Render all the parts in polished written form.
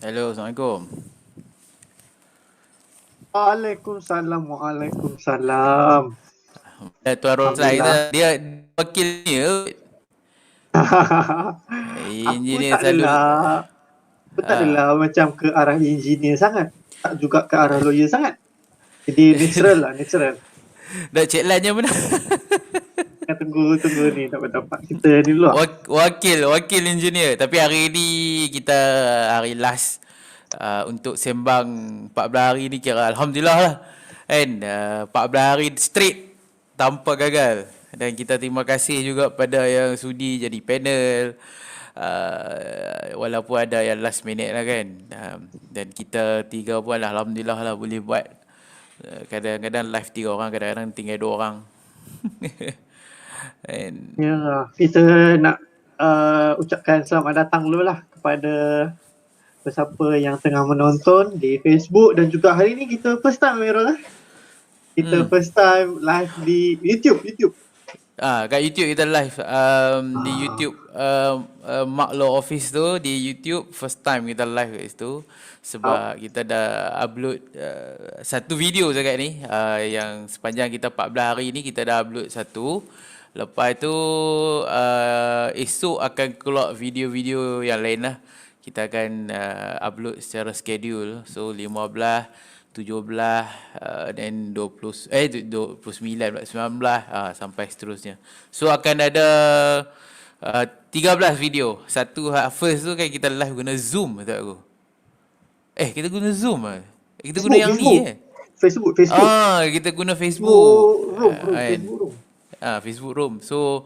Hello, Assalamualaikum. Waalaikumsalam, waalaikumsalam. Tuan Roslan kita, Alhamdulillah. dia wakil ni ke? Aku Engineer tak selalu. adalah, aku tak Ah. adalah macam ke arah engineer sangat. Tak juga ke arah lawyer sangat. Jadi natural lah, natural. Dah cek lainnya mana? Kita tunggu ni dapat kita ni dulu lah. Wakil engineer. Tapi hari ni kita hari last untuk sembang 14 hari ni kira Alhamdulillah lah. Kan? 14 hari straight tanpa gagal. Dan kita terima kasih juga pada yang sudi jadi panel. Walaupun ada yang last minute lah kan. Dan kita tiga pun Alhamdulillah lah boleh buat. Kadang-kadang live 3 orang, kadang-kadang tinggal 2 orang. And Ya, kita nak ucapkan selamat datang dulu lah kepada siapa yang tengah menonton di Facebook dan juga hari ni kita first time Merol lah. Kita hmm. first time live di YouTube. Kat YouTube kita live di Ah, YouTube Mak Law Office tu di YouTube first time kita live kat situ sebab kita dah upload satu video dekat ni yang sepanjang kita 14 hari ni kita dah upload satu. Lepas tu esok akan keluar video-video yang lain lah. Kita akan upload secara schedule. So 15, 17 then 20 29 pula, 19 sampai seterusnya. So akan ada 13 video. Satu first tu kan kita live guna Zoom tak aku. Kita guna Zoom ah. Kita guna Facebook, yang ni Facebook. Facebook. Kita guna Facebook. Kan. Facebook room. Facebook Room. So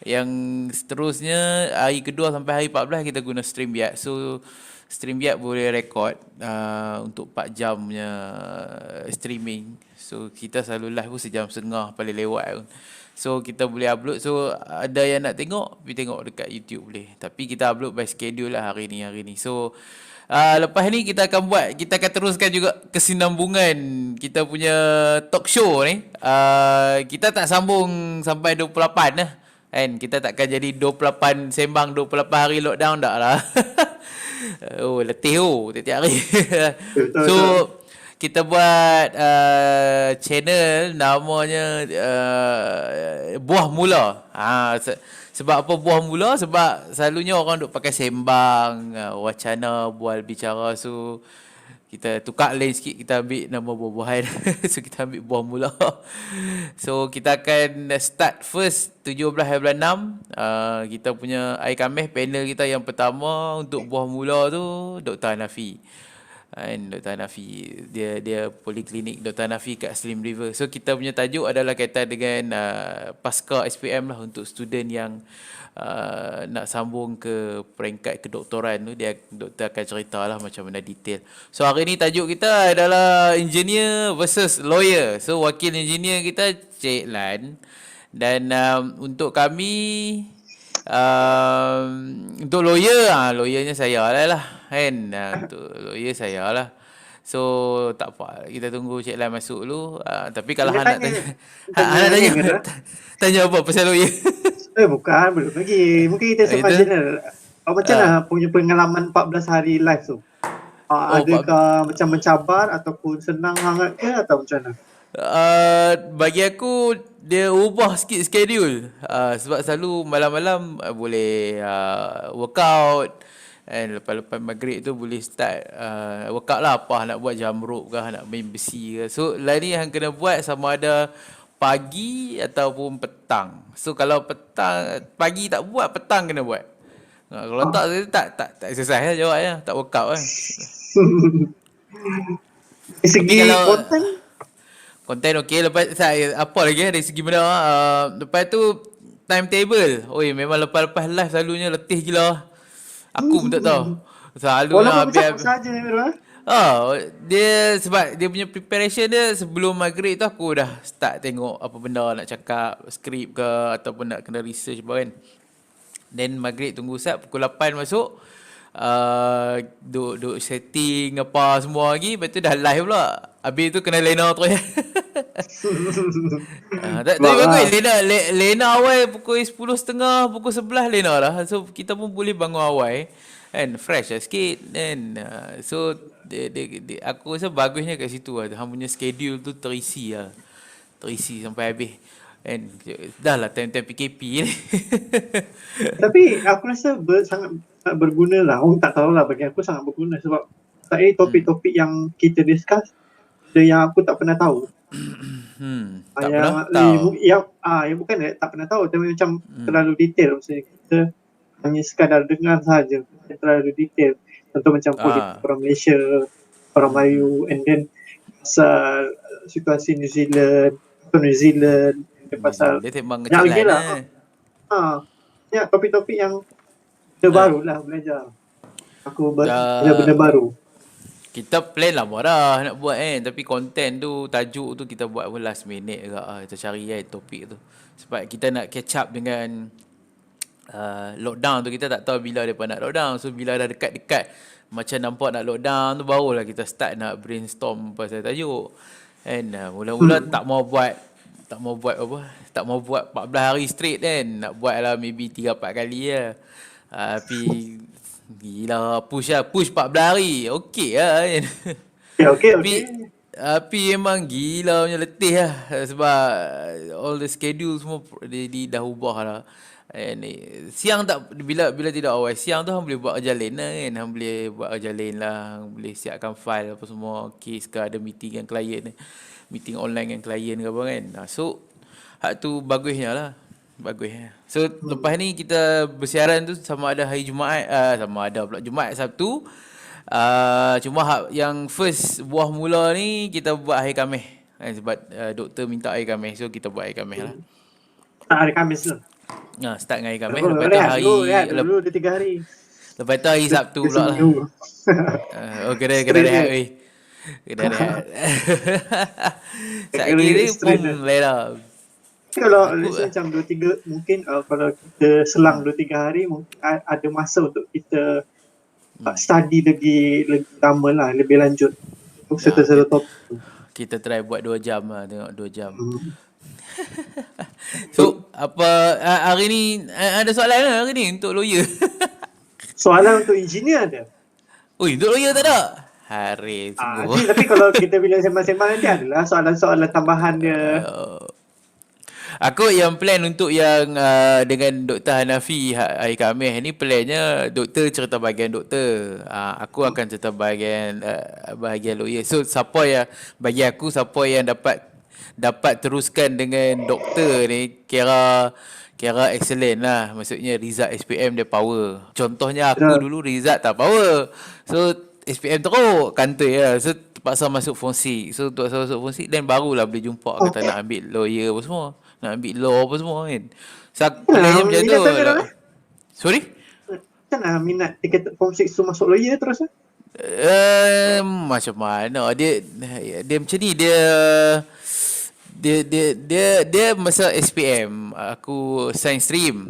yang seterusnya hari kedua sampai hari 14 kita guna StreamYard. So StreamYard boleh record untuk 4 jam punya streaming. So kita selalu live pun sejam setengah paling lewat pun. So kita boleh upload. So ada yang nak tengok, pergi tengok dekat YouTube boleh. Tapi kita upload by schedule lah hari ni. So lepas ni kita akan teruskan juga kesinambungan kita punya talk show ni. Kita tak sambung sampai 28 lah. Kan kita takkan jadi 28 sembang 28 hari lockdown tak lah. Letih tiap-tiap hari. Betul, So betul. kita buat channel namanya Buah Mula. Sebab apa Buah Mula? Sebab selalunya orang duk pakai sembang, wacana, bual bicara. So kita tukar lain sikit, kita ambil nama buah-buahan. So kita ambil Buah Mula. So kita akan start first 17 hari bulan 6. Kita punya hari Khamis panel kita yang pertama untuk Buah Mula tu Dr. Hanafi. Dr. Hanafi dia poliklinik Dr. Hanafi kat Slim River. So kita punya tajuk adalah kaitan dengan pasca SPM lah untuk student yang nak sambung ke peringkat kedoktoran tu. Doktor akan cerita lah macam mana detail. So hari ni tajuk kita adalah engineer versus lawyer. So wakil engineer kita Cik Lan. Dan untuk kami untuk lawyernya saya lah kan. Untuk lawyer saya lah. So tak apa, kita tunggu Cik Lan masuk dulu. Tapi kalau Han nak Tanya-tanya. tanya Han Tanya nak ni tanya Amir. tanya apa pasal lawyer? Bukan, belum lagi. Mungkin kita sembang Itu general. Macam ah mana punya pengalaman 14 hari live tu? oh Pak. Adakah macam mencabar ataupun senang hangat ke atau macam mana? Bagi aku dia ubah sikit schedule. Sebab selalu malam-malam boleh workout. And lepas-lepas maghrib tu boleh start workout lah, apa nak buat jump rope ke, nak main besi ke. So lain ni yang kena buat sama ada pagi ataupun petang. So kalau pagi tak buat, petang kena buat. Kalau Ah. tak exercise lah jawabnya, tak workout kan. Dari Tapi segi kalau konten, konten okey, lepas saya apa lagi dari segi benda lepas tu timetable. Oi memang lepas-lepas live selalunya letih gila. Aku pun tak tahu. Selalunya walaupun habis macam saja Amir. dia sebab dia punya preparation dia sebelum maghrib tu aku dah start tengok apa benda nak cakap, skrip ke ataupun nak kena research apa kan. Then maghrib tunggu sat pukul 8 masuk. Duk setting apa semua lagi. Lepas tu dah live pula. Habis tu kena Lena terus. Tapi Sebab bagus Lena awal pukul 10.30, pukul 11 Lena lah. So kita pun boleh bangun awal. Kan fresh lah sikit kan. So aku rasa bagusnya kat situ lah. Hang punya schedule tu terisi lah. Terisi sampai habis. Kan dah lah time-time PKP ni. Tapi aku rasa sangat berguna lah. Orang tak tahulah, bagi aku sangat berguna sebab saya topik-topik yang kita discuss ada yang aku tak pernah tahu. Tak pernah tahu. Yang bukan tak pernah tahu, tapi macam terlalu detail. Maksudnya kita hanya sekadar dengar saja, terlalu detail. Contoh macam politik orang Malaysia, orang Melayu, and then pasal situasi New Zealand, pasal Dia memang yang kecil lagi lah. Ya, topik-topik yang baru lah belajar. Aku belajar benda baru. Kita plan lama dah nak buat kan. Tapi content tu, tajuk tu kita buat pun last minute juga. Kita cari kan topik tu. Sebab kita nak catch up dengan lockdown tu. Kita tak tahu bila mereka nak lockdown. So bila dah dekat-dekat macam nampak nak lockdown tu, barulah kita start nak brainstorm pasal tajuk. And mula-mula tak mau buat apa? Tak mau buat 14 hari straight kan. Nak buat lah maybe 3-4 kali lah. Tapi gila push 14 hari. Okey lah kan. Okay. Tapi memang gila punya letih lah. Sebab all the schedule semua dia dah ubah lah. And siang tak, bila tidak awal siang tu hang boleh buat kerja lain lah kan. Hang boleh buat kerja lain lah. Hang boleh siapkan file apa semua. Case ke ada meeting dengan klien, meeting online dengan klien ke apa kan. So hak tu bagusnya lah. Bagusnya. So lepas ni kita bersiaran tu sama ada hari Jumaat, sama ada pula Jumaat, Sabtu. Cuma yang first buah mula ni kita buat hari Khamis. Sebab doktor minta hari Khamis, so kita buat hari Khamis lah. Hari Khamis tu. Start dengan hari Khamis. Lepas tu hari dulu 3 hari. Lepas tu hari Sabtu pula lah. Kena rehat weh. Kena rehat. Sekali ni pun lain lah. Kalau macam 2-3 mungkin kalau kita selang 2-3 hari mungkin ada masa untuk kita study lagi lama lah, lebih lanjut untuk satu topik. Kita try buat 2 jam lah, tengok 2 jam. So apa hari ni ada soalan ke hari ni untuk lawyer? Soalan untuk engineer ada. Untuk lawyer tak ada? Hari semua. Tapi kalau kita bila sembang-sembang nanti adalah soalan-soalan tambahan dia. Aku yang plan untuk yang dengan Dr. Hanafi hari Khamis ni, plannya doktor cerita bahagian doktor. Aku akan cerita bahagian lawyer. So siapa yang bagi aku siapa yang dapat teruskan dengan doktor ni kira excellent lah. Maksudnya result SPM dia power. Contohnya aku dulu result tak power. So SPM teruk kantoi lah. So terpaksa masuk forensik. So terpaksa masuk forensik dan barulah boleh jumpa kata nak ambil lawyer apa semua. Nak ambil law apa semua kan. So plannya macam tu. Sorry? Macam mana minat tiket form 6 tu masuk lawyer terus lah? Macam mana dia macam ni, dia masa SPM aku science stream.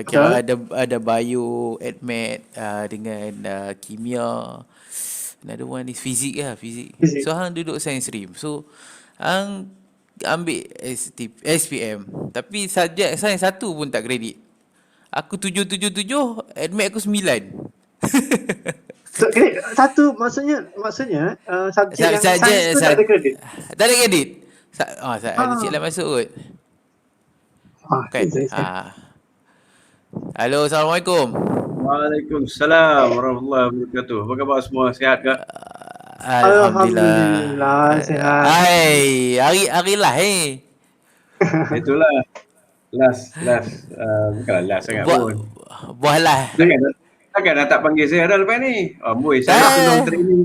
Kira ada bio, admat dengan kimia. Another one is fizik lah, fizik. So hang duduk science stream. So hang ambil SPM tapi subjek sains 1 pun tak kredit. Aku 777, admit aku 9. So, satu maksudnya subjek yang sains tu tak ada kredit. Tak ada kredit. Ada cik lain masuk kot. Kan? Halo, Assalamualaikum. Waalaikumsalam warahmatullahi wabarakatuh. Apa khabar semua? Sihat ke? Alhamdulillah sihat. Hai, hari lah Itulah. Last. Bukan last sangat pun. Buah lah. Takkan dah tak panggil saya dah lepas ni. Saya tolong training.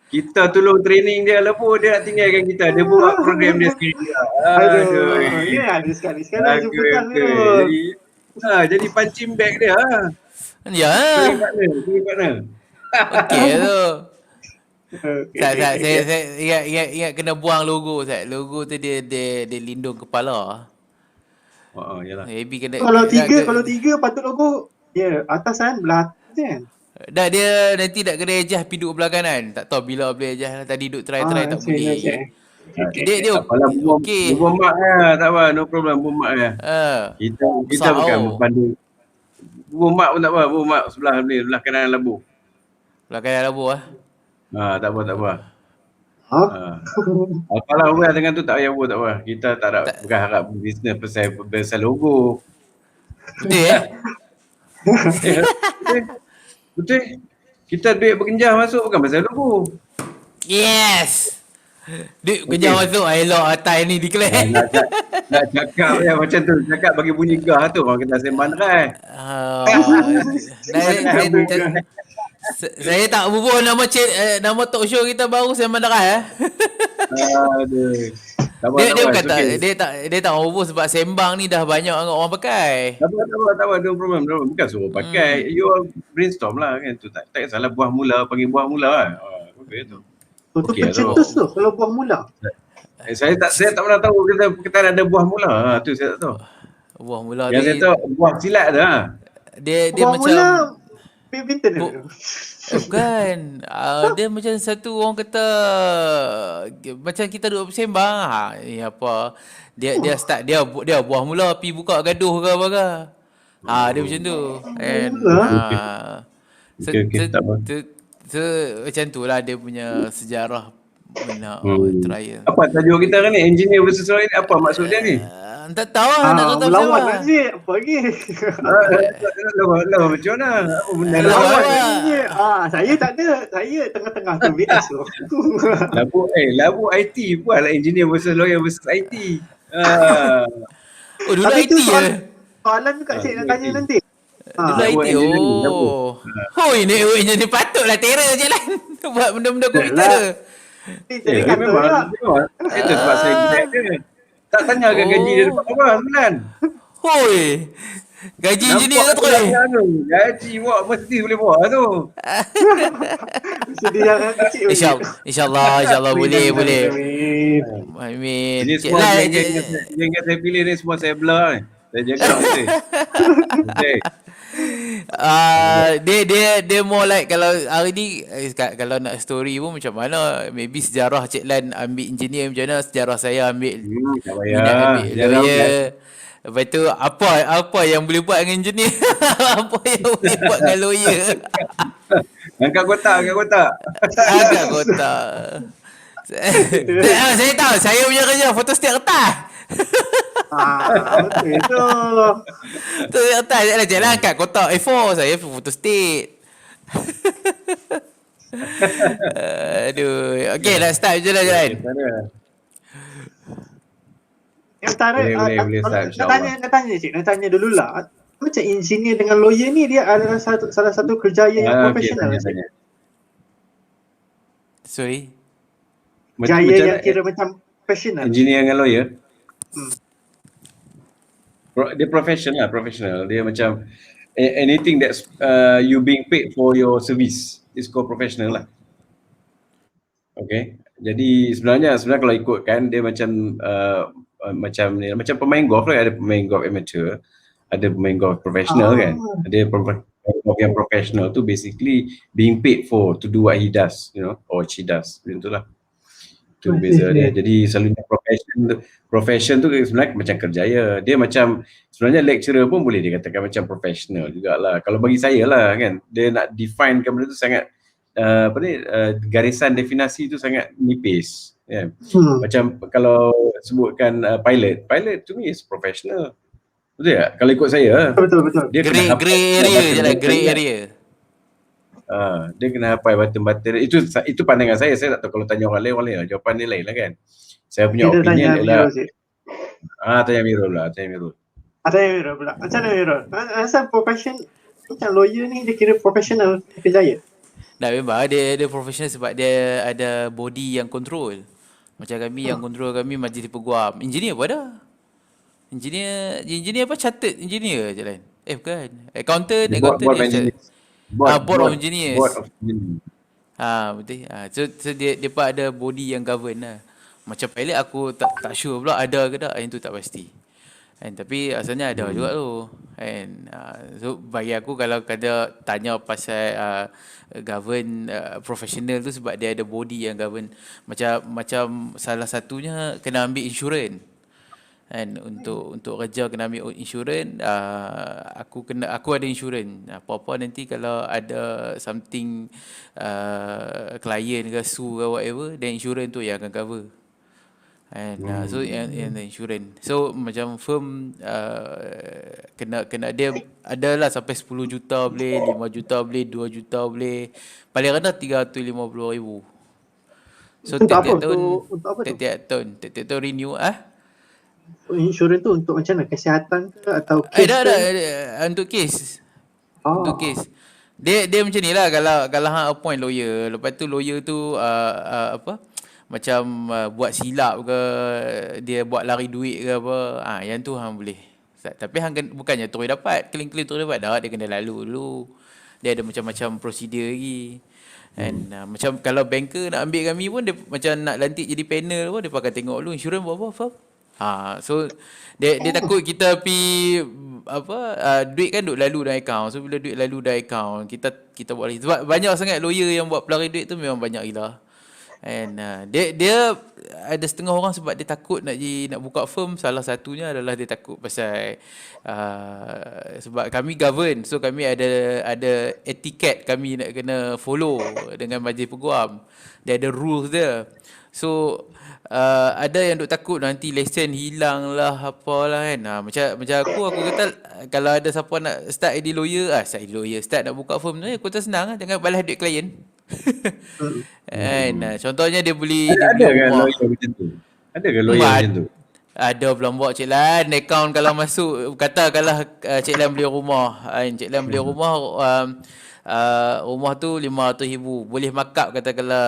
Kita tolong training dia lah pun. Dia nak tinggalkan kita. Dia buat program dia sendiri. Aduh. Ini ada sekali-sekala jemputan ni. Jadi punching bag dia. Ya. Kiri partner. Okey tu. Saya ingat kena buang logo saya. Logo tu dia lindung kepala. Yalah. Maybe kena. Kalau tiga patut logo atas kan, belah atas kan. Dah dia nanti nak kena adjust pergi duduk belah kanan. Tak tahu bila boleh adjust lah. Tadi duduk try tak boleh. Dia okey. Buat mak lah, tak apa, no problem, buat mak lah. Kita bukan Bubur mak pun tak apa. Bubur mak sebelah ni, sebelah kanan labu. Belakang labu ah. Tak apa, tak apa. Ha? Apalah orang dengan tu tak payah buat, tak apa. Kita tak ada Tak, berharap bisnes besar logo. betul eh? Betul. Betul. Kita duit berkenjah masuk bukan pasal logo. Yes. Duit kerja Okey. masuk elok atas ni declare. Nak cakap ya macam tu. Cakap bagi bunyi gah tu. Orang kena sembang kan. Saya tak bubur nama talk show kita baru saya menderas Aduh. Tak apa, Dia tak dia apa. bukan It's tak okay. dia tak mau bubur sebab sembang ni dah banyak orang pakai. Tak apa, tak apa, tak apa. No problem, no problem. Bukan suruh pakai. You all brainstorm lah kan. Tu tak kisahlah buah mula, panggil buah mula kan. Okay tu. Tu Okey lah tu. pencetus tu kalau buah mula. Saya tak pernah tahu kita ada buah mula. Tu saya tak tahu. Buah mula Yang saya ni tahu buah silat tu. dia Buah macam mula badminton Bu- tu. bukan. Dia macam satu orang kata macam kita duduk bersembang. Ni apa? Dia start dia buah mula pi buka gaduh ke apa ke. Dia macam tu. Kan. Okey, tak apa. Macam tu lah dia punya sejarah benda trial. Apa tajuk kita kan ni? Engineer versus lawyer ni apa maksud dia ni? Tak tahu lah nak kata Melawan apa. Nazir. Apa lagi? Lawan macam mana? Apa benda Lawan. lawan? Nazir. Saya tak ada. Saya tengah-tengah tu BS tu. Labu IT buat lah engineer versus lawyer versus IT. Dulu Tapi IT tu je. soalan juga cik nak tanya IT. nanti. Dulu Labu IT. engineering, labu. Hoi networknya ni patutlah terror je lah. Buat benda-benda komputer. Jadi kata Memang. Itu sebab saya gila dia. Tak tanya ke gaji dia dapat berapa sebulan? Hoi. Gaji engineer Nampak tu tu anu. Gaji buat mesti boleh buat tu. Sedih yang kecil. InsyaAllah boleh. Amin. Amin. Ini Cik semua lah, geng yang saya pilih ni semua saya belah ni. Saya jaga mesti. Okay. dia more like kalau hari ni kalau nak story pun macam mana, maybe sejarah Cik Lan ambil engineer macam mana, sejarah saya ambil Tak minat payah. ambil lawyer. Lepas tu apa yang boleh buat dengan engineer? Apa yang boleh buat dengan lawyer? Angkat kotak. Agak kotak. Saya tahu, saya punya kerja photostat kertas. Betul tu. Tu kertas jalan angkat kotak A4, saya photostat. Aduh. Okay, nak start je lah jalan. Yang antara Boleh start, insyaAllah. nak tanya dululah. Macam engineer dengan lawyer ni dia adalah salah satu kerjaya yang profesional. Tanya. Sorry. Kerjaya yang kira macam profesional. Engineer dengan lawyer. Dia professional. Dia macam anything that's you being paid for your service is called professional lah. Okay. Jadi sebenarnya kalau ikutkan dia macam macam pemain golf lah. Ada pemain golf amateur, ada pemain golf professional kan. Ada pemain golf yang professional tu basically being paid for to do what he does, or she does. Macam tu lah. Tu beza dia. Jadi selalunya profession tu sebenarnya macam kerjaya. Dia macam sebenarnya lecturer pun boleh dikatakan macam professional jugalah. Kalau bagi saya lah kan, dia nak definekan benda tu sangat garisan definisi tu sangat nipis. Yeah. Macam kalau sebutkan pilot to me is professional. Betul tak? Kalau ikut saya. Betul. Dia grey area je lah, grey area. Dia kena hafal button. Itu pandangan saya. Saya tak tahu kalau tanya orang lain jawapan dia lain lah kan. Saya punya Kita opinion ialah tanya Mirul tanya Mirul. Tanya Mirul pula. Macam mana Mirul? Asal profession macam lawyer ni dia kira profesional kerjaya? Dah memang dia professional sebab dia ada body yang control. Macam kami yang control kami majlis peguam. Engineer apa dah? Engineer apa? Chartered engineer je kan? Bukan. Accountant. Board of engineers. Board of engineers. Board of engineers. Betul. So dia pun ada body yang govern lah. Macam pilot aku tak sure pula ada ke tak. Yang tu tak pasti. Tapi asalnya ada juga tu. So bagi aku kalau kata tanya pasal govern professional tu sebab dia ada body yang govern. Macam salah satunya kena ambil insurans. And untuk kerja kena ambil insurans, aku ada insurans. Apa-apa nanti kalau ada something klien ke sue ke whatever, then insurans tu yang akan cover. And so and the insurance. So macam firm kena dia adalah sampai 10 juta boleh, 5 juta boleh, 2 juta boleh. Paling rendah 350,000. So Untuk apa? tiap-tiap tahun, Untuk apa tu? tiap-tiap tahun renew Insurans tu untuk macam mana? Kesihatan ke atau kes dah ke? untuk kes. Oh. Untuk kes. Dia macam ni lah, kalau hang appoint lawyer, lepas tu lawyer tu apa macam buat silap ke, dia buat lari duit ke apa, yang tu hang boleh. Tapi hang bukannya terus dapat, claim terus dapat dah, dia kena lalu dulu. Dia ada macam-macam prosedur lagi. And macam kalau banker nak ambil kami pun, dia macam nak lantik jadi panel pun, dia pakai tengok dulu insurans berapa, faham? So dia takut kita duit kan duk lalu dalam account. So bila duit lalu dalam account, kita buat lagi. Sebab banyak sangat lawyer yang buat pelari duit tu, memang banyak gila. And dia ada setengah orang sebab dia takut nak buka firm. Salah satunya adalah dia takut pasal sebab kami govern, so kami ada etiket kami nak kena follow dengan majlis peguam. Dia ada rules dia. So ada yang duk takut nanti lesen hilang lah apalah kan. Macam aku kata, kalau ada siapa nak start jadi lawyer, start nak buka firm tu, aku kata senang lah, jangan balas duit klien. Kan, contohnya dia beli Ada beli kan rumah. lawyer macam tu? Ada ke lawyer macam tu? Ada Belombok Cik Lan, akaun kalau masuk, katakanlah Cik Lan beli rumah, Cik Lan beli rumah, rumah tu 500,000, boleh markup katakanlah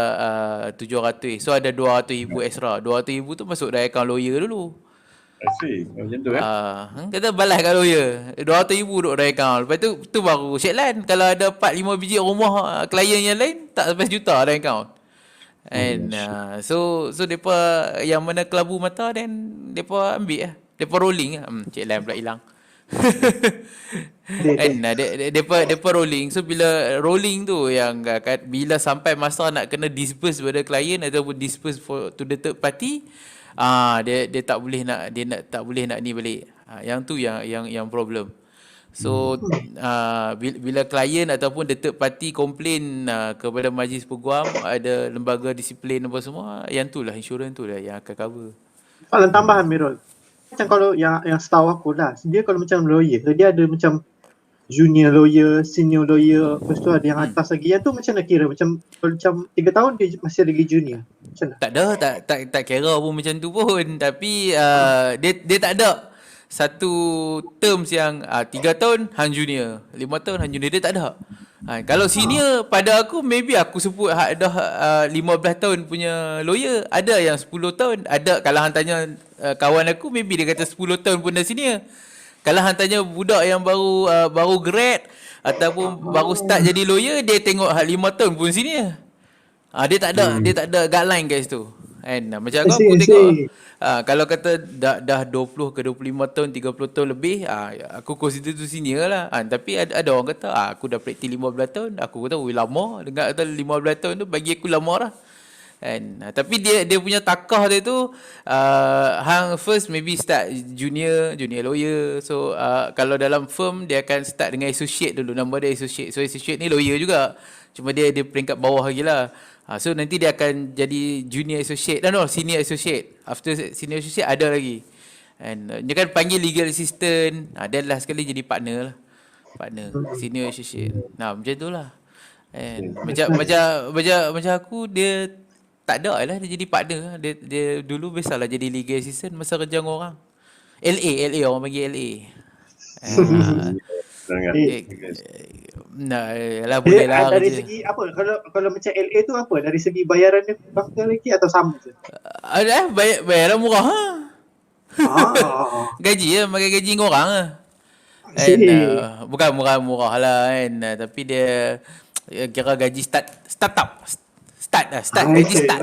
700, so ada 200,000 extra, 200,000 tu masuk dalam akaun lawyer dulu. I see. Macam tu kan? Kata balas kat lawyer, 200,000 duduk dalam akaun, lepas tu baru Cik Lan, kalau ada 4-5 biji rumah klien yang lain, tak sampai sejuta dalam akaun. And so depa yang mana kelabu mata, then depa ambil lah, depa rolling lah. Cik Lan pula hilang. And depa rolling. So bila rolling tu yang bila sampai masa nak kena disperse pada klien ataupun disperse to the third party, dia tak boleh nak ni balik. Yang tu yang problem. So bila klien ataupun the third party komplain kepada majlis peguam, ada lembaga disiplin apa semua, yang tu lah insurans tu lah yang akan cover. Soalan tambahan Mirul. Macam kalau yang setahu aku lah, dia kalau macam lawyer, dia ada macam junior lawyer, senior lawyer, lepas tu ada yang atas lagi. Yang tu macam nak kira? Macam 3 tahun dia masih lagi junior. Macam mana? Tak ada, tak kira pun macam tu pun. Tapi dia tak ada satu terms yang 3 tahun hang junior, 5 tahun hang junior, dia tak ada. Kalau senior pada aku, maybe aku sebut dah 15 tahun punya lawyer, ada yang 10 tahun, ada. Kalau hang tanya kawan aku, maybe dia kata 10 tahun pun dah senior. Kalau hang tanya budak yang baru grad ataupun baru start jadi lawyer, dia tengok 5 tahun pun senior. Dia tak ada guideline guys tu. And macam aku tengok kalau kata dah 20 ke 25 tahun, 30 tahun lebih, aku consider tu senior lah. Tapi ada orang kata aku dah praktis 15 tahun, aku kata lama. Dengar kata 15 tahun tu bagi aku lama lah. Tapi dia punya takah dia tu, hang first maybe start junior lawyer. So kalau dalam firm dia akan start dengan associate dulu, nama dia associate. So associate ni lawyer juga, cuma dia peringkat bawah lagi lah. So nanti dia akan jadi junior associate, senior associate. After senior associate ada lagi. And dia kan panggil legal assistant, dan last sekali jadi partner lah. Partner, senior associate. Macam tu lah. And macam aku, dia tak ada lah dia jadi partner. Dia dulu biasalah jadi legal assistant masa kerja dengan orang. LA orang panggil LA. Boleh lah. Dari segi apa? Kalau macam LA tu apa? Dari segi bayaran dia berapa lagi atau sama je? Bayaran murah ha. Gaji lah, makan gaji dengan orang lah. Bukan murah lah kan. Tapi dia kira gaji start gaji start.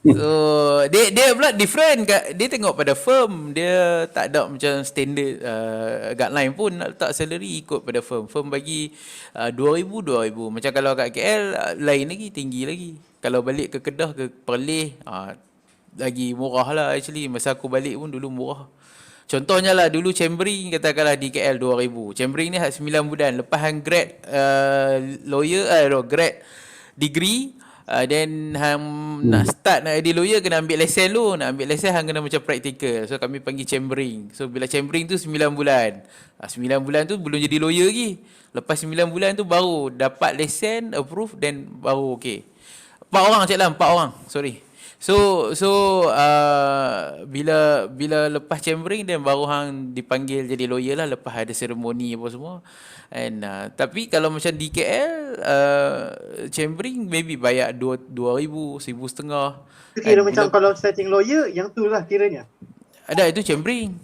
So dia pula different. Dia tengok pada firm, dia tak ada macam standard guideline pun nak letak salary, ikut pada firm. Firm bagi 2,000. Macam kalau kat KL lain lagi, tinggi lagi. Kalau balik ke Kedah ke Perlis lagi murah lah actually. Masa aku balik pun dulu murah. Contohnya lah dulu chambering katakanlah di KL 2000. Chambering ni 9 bulan. Lepas hang grad lawyer grad degree, then hang nak start nak jadi lawyer kena ambil lesen dulu. Nak ambil lesen hang kena macam practical. So kami panggil chambering. So bila chambering tu 9 bulan. 9 bulan tu belum jadi lawyer lagi. Lepas 9 bulan tu baru dapat lesen, approve, then baru okay. 4 orang cik Lam, 4 orang. Sorry. So bila lepas chambering then baru hang dipanggil jadi lawyer lah, lepas ada seremoni apa semua. And tapi kalau macam di KL chambering maybe bayar 2,000, 1,500. Itu kira macam kalau setting lawyer, yang tu lah kiranya. Ada itu chambering.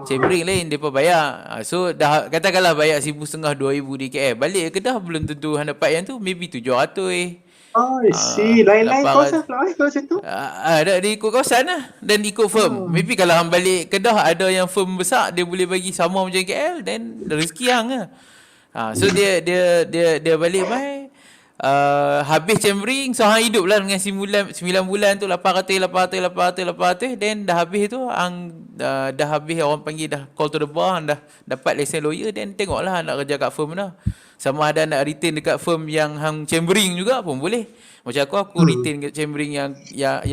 Chambering lain depa bayar. So dah katakanlah bayar 1,500, 2,000 di KL. Balik ke Kedah belum tentu hang dapat yang tu, maybe 700. I see. Lain-lain kawasan pula kalau macam tu. Ada dia ikut kawasan lah. Dan ikut firm. Maybe kalau hang balik Kedah ada yang firm besar, dia boleh bagi sama macam KL, then rezeki hang lah. So dia balik mai. Habis chambering, so hang hidup lah dengan 9 bulan tu 800, then dah habis tu hang dah habis, orang panggil dah call to the bar, hang dah dapat lesen lawyer, then tengoklah hang nak kerja kat firm mana. Sama ada nak retain dekat firm yang hang chambering juga pun boleh. Macam aku retain kat chambering yang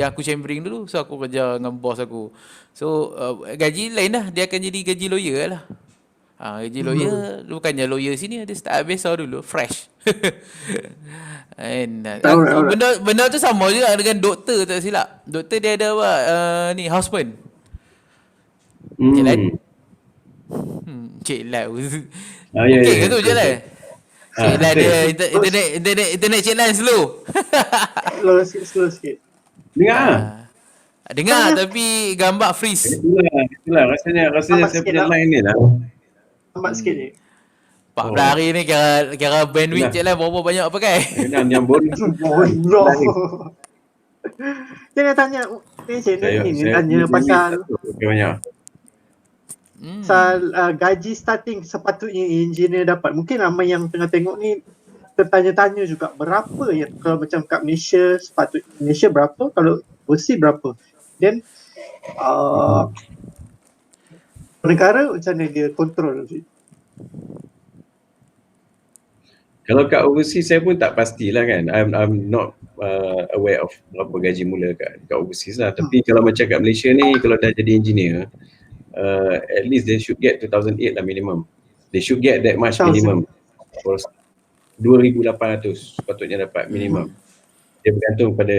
aku chambering dulu, so aku kerja dengan bos aku. So gaji lain lah, dia akan jadi gaji lawyer lah. Gaji lawyer bukannya lawyer sini, dia start biasa dulu, fresh. And benda tu sama juga dengan doktor, tak silap. Doktor dia ada apa ni, houseman. Cik Lan. Cik Lan. Okey ke tu Cik Lan? Cik Lan dia internet Cik Lan slow. Slow sikit. Dengar. Dengar tapi gambar freeze. Itulah rasanya saya punya line ni lah. Lambat sikit je. 14 hari ni kira bandwidth Cik Lan berapa banyak pakai? Yang bonus. Dia nak tanya, ni tanya pasal banyak. Gaji starting sepatutnya engineer dapat. Mungkin ramai yang tengah tengok ni tertanya-tanya juga, berapa ya kalau macam kat Malaysia, sepatutnya Malaysia berapa, kalau overseas berapa. Then negara macam mana dia kontrol? Kalau kat overseas saya pun tak pastilah kan. I'm not aware of berapa gaji mula kat overseas lah. Tapi kalau macam kat Malaysia ni, kalau dah jadi engineer, at least they should get 2008 lah minimum. They should get that much minimum. 2,800 sepatutnya dapat minimum. Dia bergantung pada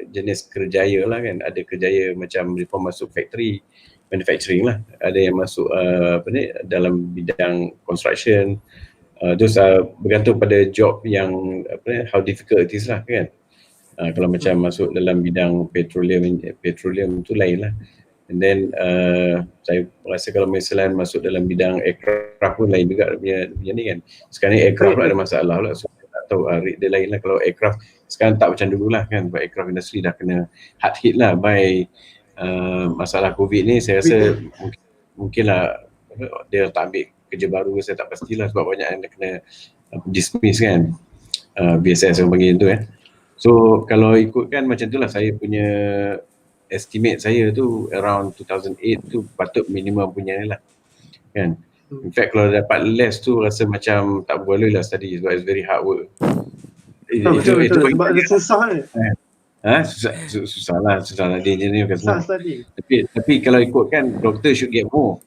jenis kerjaya lah kan. Ada kerjaya macam mereka masuk factory, manufacturing lah. Ada yang masuk dalam bidang construction. Those bergantung pada job yang how difficult it is lah kan. Kalau macam masuk dalam bidang petroleum tu lain lah. And then saya rasa kalau misalnya masuk dalam bidang aircraft pun lain juga punya ni kan. Sekarang ni aircraft ada masalah lah, so saya tak tahu rate dia lain lah. Kalau aircraft sekarang tak macam dulu lah kan, sebab aircraft industry dah kena hard hit lah by masalah COVID ni. Saya rasa mungkin lah dia tak ambil kerja baru, saya tak pastilah sebab banyak yang dah kena dismiss kan. BSS yang panggil tu So kalau ikutkan macam tu lah, saya punya estimate saya tu around 2008 tu patut minimum punya ni lah kan. In fact kalau dapat less tu rasa macam tak boleh lah study sebab it's very hard work. Betul, sebab dia susah ni. Susah lah dia engineer kan Susah senang. study. Tapi kalau ikutkan doktor should get more.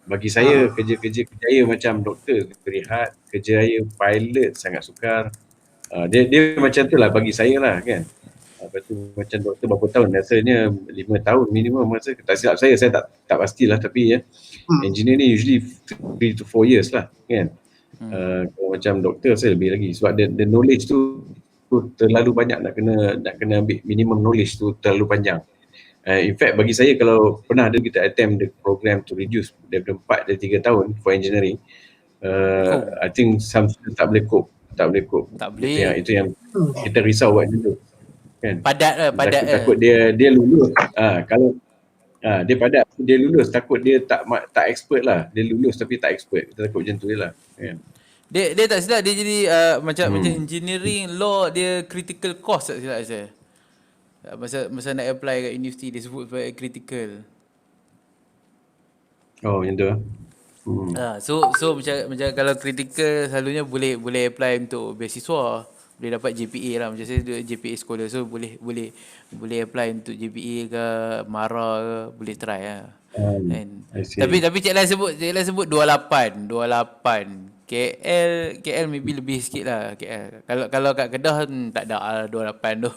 Bagi saya kerja macam doktor very hard, kerja pilot sangat sukar. Dia macam tu lah bagi saya lah kan. Lepas tu macam doktor berapa tahun, rasanya 5 tahun minimum masa. Tak silap saya tak pastilah tapi engineer ni usually 3 to 4 years lah kan. Kalau macam doktor saya lebih lagi sebab the knowledge tu terlalu banyak, nak kena ambil minimum knowledge tu terlalu panjang. In fact bagi saya kalau pernah ada kita attempt the program to reduce daripada 4 dan 3 tahun for engineering, I think some students tak boleh cope. Tak boleh. Itu yang kita risau buat dulu. Kan? Padat. Takut dia lulus. Kalau dia padat, dia lulus, takut dia tak expert lah. Dia lulus tapi tak expert. Kita takut macam tu je lah. Kan? Dia tak silap dia jadi macam engineering law, dia critical cost tak silap saya. Masa nak apply kat universiti dia sebut sebagai critical. Oh, macam tu. So macam kalau critical selalunya boleh apply untuk beasiswa, boleh dapat JPA lah. Macam saya JPA scholar, so boleh apply untuk JPA ke MARA ke, boleh try lah. Kan. I see. Tapi Cik Lan sebut 28. KL maybe lebih sikit lah KL. Kalau kat Kedah tak ada lah 28 tu.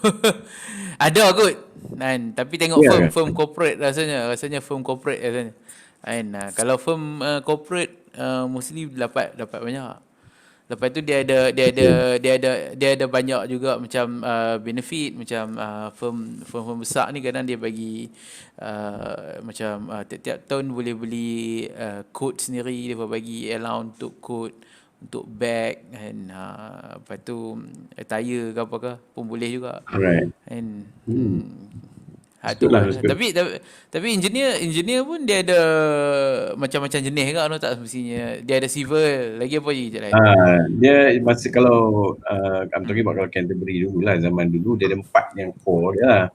Ada kot. Kan, tapi tengok Ya ke? firm corporate rasanya firm corporate rasanya. Kan, kalau firm corporate mostly dapat banyak. Lepas tu dia ada banyak juga macam benefit macam firm besar ni kadang dia bagi macam tiap-tiap tahun boleh beli coat sendiri, dia bagi allowance untuk coat, untuk bag dan lepas tu attire ke apa ke pun boleh juga. Right. Kan. Good lah, that's good. Tapi engineer pun dia ada macam-macam jenis ke tak semestinya. Dia ada civil, lagi apa je Cik Lai? Dia masa kalau I'm talking about kalau Canterbury dulu lah, zaman dulu dia ada 4 yang core dia lah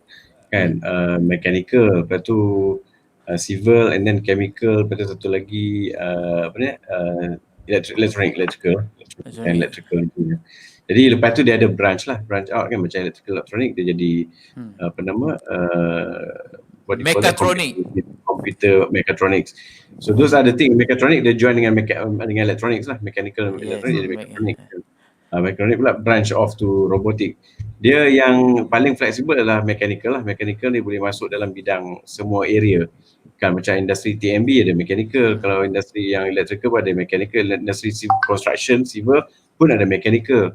kan. Mechanical, lepas tu civil, and then chemical, lepas tu satu lagi apa ni, electrical and electrical punya. Jadi lepas tu dia ada branch out kan, macam electrical electronic dia jadi apa nama what do you call that? Mechatronic. Computer mechatronics. So those are the thing. Mechatronic dia join dengan electronics lah, mechanical electronic jadi mechatronic. Mechatronic pula branch off to robotic. Dia yang paling flexible adalah mechanical lah. Mechanical ni boleh masuk dalam bidang semua area. Kan macam industri TMB ada mechanical, kalau industri yang electrical pun ada mechanical, industri construction, civil pun ada mechanical.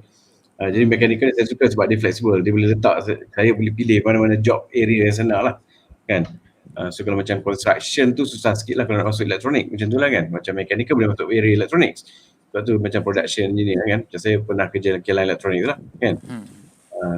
Jadi mechanical saya suka sebab dia flexible, dia boleh letak, saya boleh pilih mana-mana job area yang saya nak lah kan. So kalau macam construction tu susah sikit lah kalau nak masuk elektronik, macam tu lah kan. Macam mechanical boleh masuk area electronics, sebab tu macam production engineer kan. Macam saya pernah kerja kilang elektronik lah kan,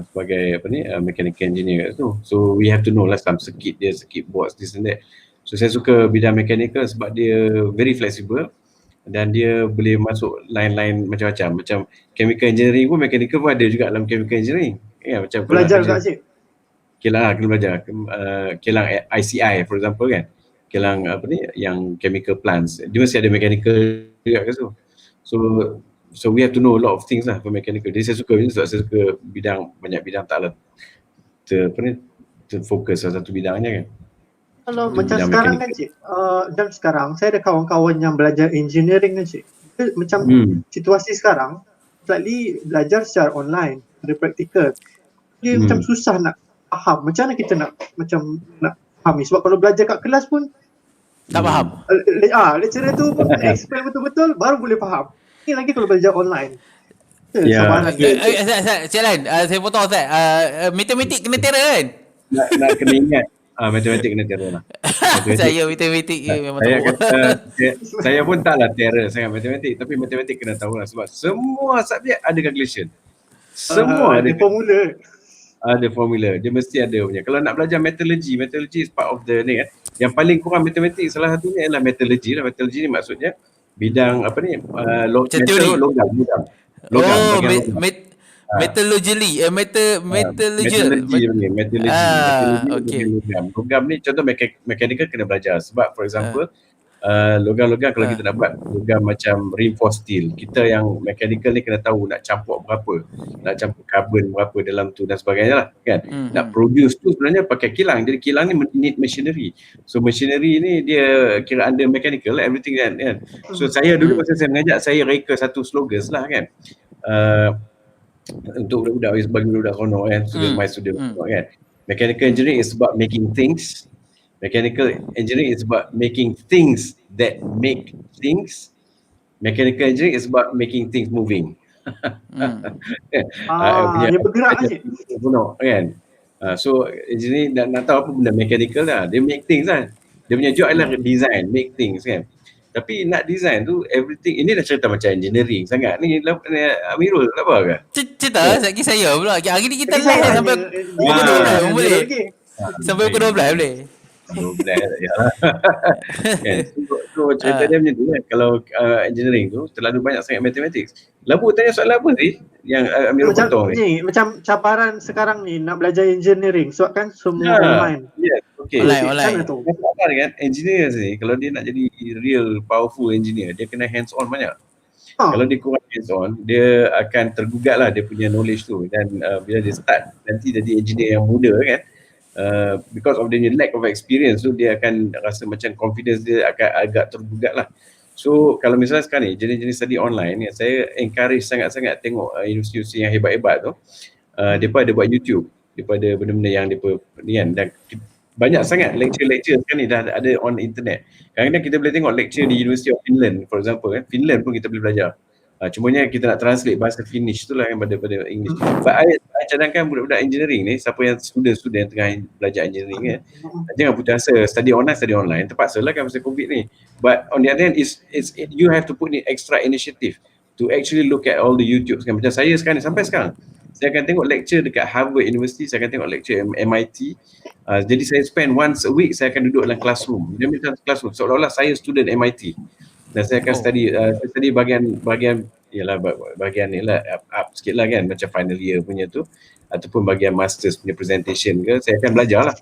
sebagai apa ni mechanical engineer tu. So we have to know lah some circuit boards this and that. So saya suka bidang mechanical sebab dia very flexible dan dia boleh masuk line-line macam-macam. Macam chemical engineering pun, mechanical pun ada juga dalam chemical engineering. Ya, macam Belajar kat Cik? Kilang kena belajar. Kilang ICI for example kan. Kilang apa ni yang chemical plants. Dia mesti ada mechanical juga kat situ. So we have to know a lot of things lah for mechanical. Jadi saya suka sebab saya suka banyak bidang taklah terfokus pada satu bidangnya kan. Kalau macam sekarang kan Cik, dan sekarang saya ada kawan-kawan yang belajar engineering kan Cik. Macam situasi sekarang, slightly belajar secara online, ada praktikal. Dia macam susah nak faham. Macam mana kita nak fahami? Sebab kalau belajar kat kelas pun tak faham. Lecturer tu pun explain betul-betul baru boleh faham. Ini lagi kalau belajar online. Ya. Cik Lan, saya potong Ustaz. Matematik kena terror kan? Nak kena ingat. Matematik kena terror lah. Saya matematik memang saya tahu. saya pun taklah terror sangat matematik, tapi matematik kena tahu lah sebab semua subjek ada calculation. Semua ada formula. Ada formula. Dia mesti ada punya. Kalau nak belajar metallurgy is part of the ni kan. Yang paling kurang matematik salah satunya ialah metallurgy lah. Metallurgy ni maksudnya bidang apa ni? Logam. Metallurgy. Logam ni contoh mechanical kena belajar sebab for example logam-logam kalau kita nak buat logam macam reinforced steel, kita yang mechanical ni kena tahu nak campur berapa, nak campur carbon berapa dalam tu dan sebagainya lah kan. Nak produce tu sebenarnya pakai kilang, jadi kilang ni need machinery. So machinery ni dia kira under mechanical lah, everything kan. So saya dulu masa saya mengajar, saya reka satu slogan lah kan, untuk budak-budak, bagi budak-budak seronok kan, my student kan. Mechanical engineering is about making things. Mechanical engineering is about making things that make things. Mechanical engineering is about making things moving. Dia bergerak kan. So engineering nak tahu apa benda mechanical lah. Dia make things lah. Dia punya job adalah design, make things kan. Tapi nak design tu everything, ini dah cerita macam engineering sangat ni. Amirul tak apa ke? Cerita lagi saya pula. Hari ni kita live sampai pukul 12 boleh. Sampai pukul 12 boleh. 12 ya lah. Kan? So cerita dia macam tu kan. Kalau engineering tu terlalu banyak sangat mathematics. Labu tanya soalan apa sih yang Amirul Macam potong ni? ni, macam cabaran sekarang ni nak belajar engineering sebab kan semua online. Yes, okay. Online, Macam online. mana tu? Masalah kan engineer ni kalau dia nak jadi real powerful engineer dia kena hands on banyak. Kalau dia kurang hands on dia akan tergugat lah dia punya knowledge tu dan bila dia start nanti jadi engineer yang muda kan because of dia lack of experience tu dia akan rasa macam confidence dia akan agak tergugat lah. So kalau misalnya sekarang ni jenis-jenis study online saya encourage sangat-sangat tengok universiti yang hebat-hebat tu mereka ada buat YouTube, mereka ada benda-benda yang mereka ni kan dan banyak sangat lecture-lecture sekarang ni dah ada on internet. Kadang-kadang kita boleh tengok lecture di University of Finland for example kan, Finland pun kita boleh belajar. Cumanya kita nak translate bahasa Finnish tu lah yang pada English. But I cadangkan budak-budak engineering ni, siapa yang student-student tengah belajar engineering kan, jangan putus asa, study online, terpaksa lah kan masa COVID ni. But on the other hand, you have to put in extra initiative to actually look at all the YouTube kan. Macam saya sekarang ni, sampai sekarang, saya akan tengok lecture dekat Harvard University, saya akan tengok lecture MIT. Jadi saya spend once a week, saya akan duduk dalam classroom. Dia macam classroom, seolah-olah saya student MIT. Dan saya akan study bahagian ialah bahagian ni lah up sikit lah kan macam final year punya tu ataupun bahagian masters punya presentation ke saya akan belajar lah.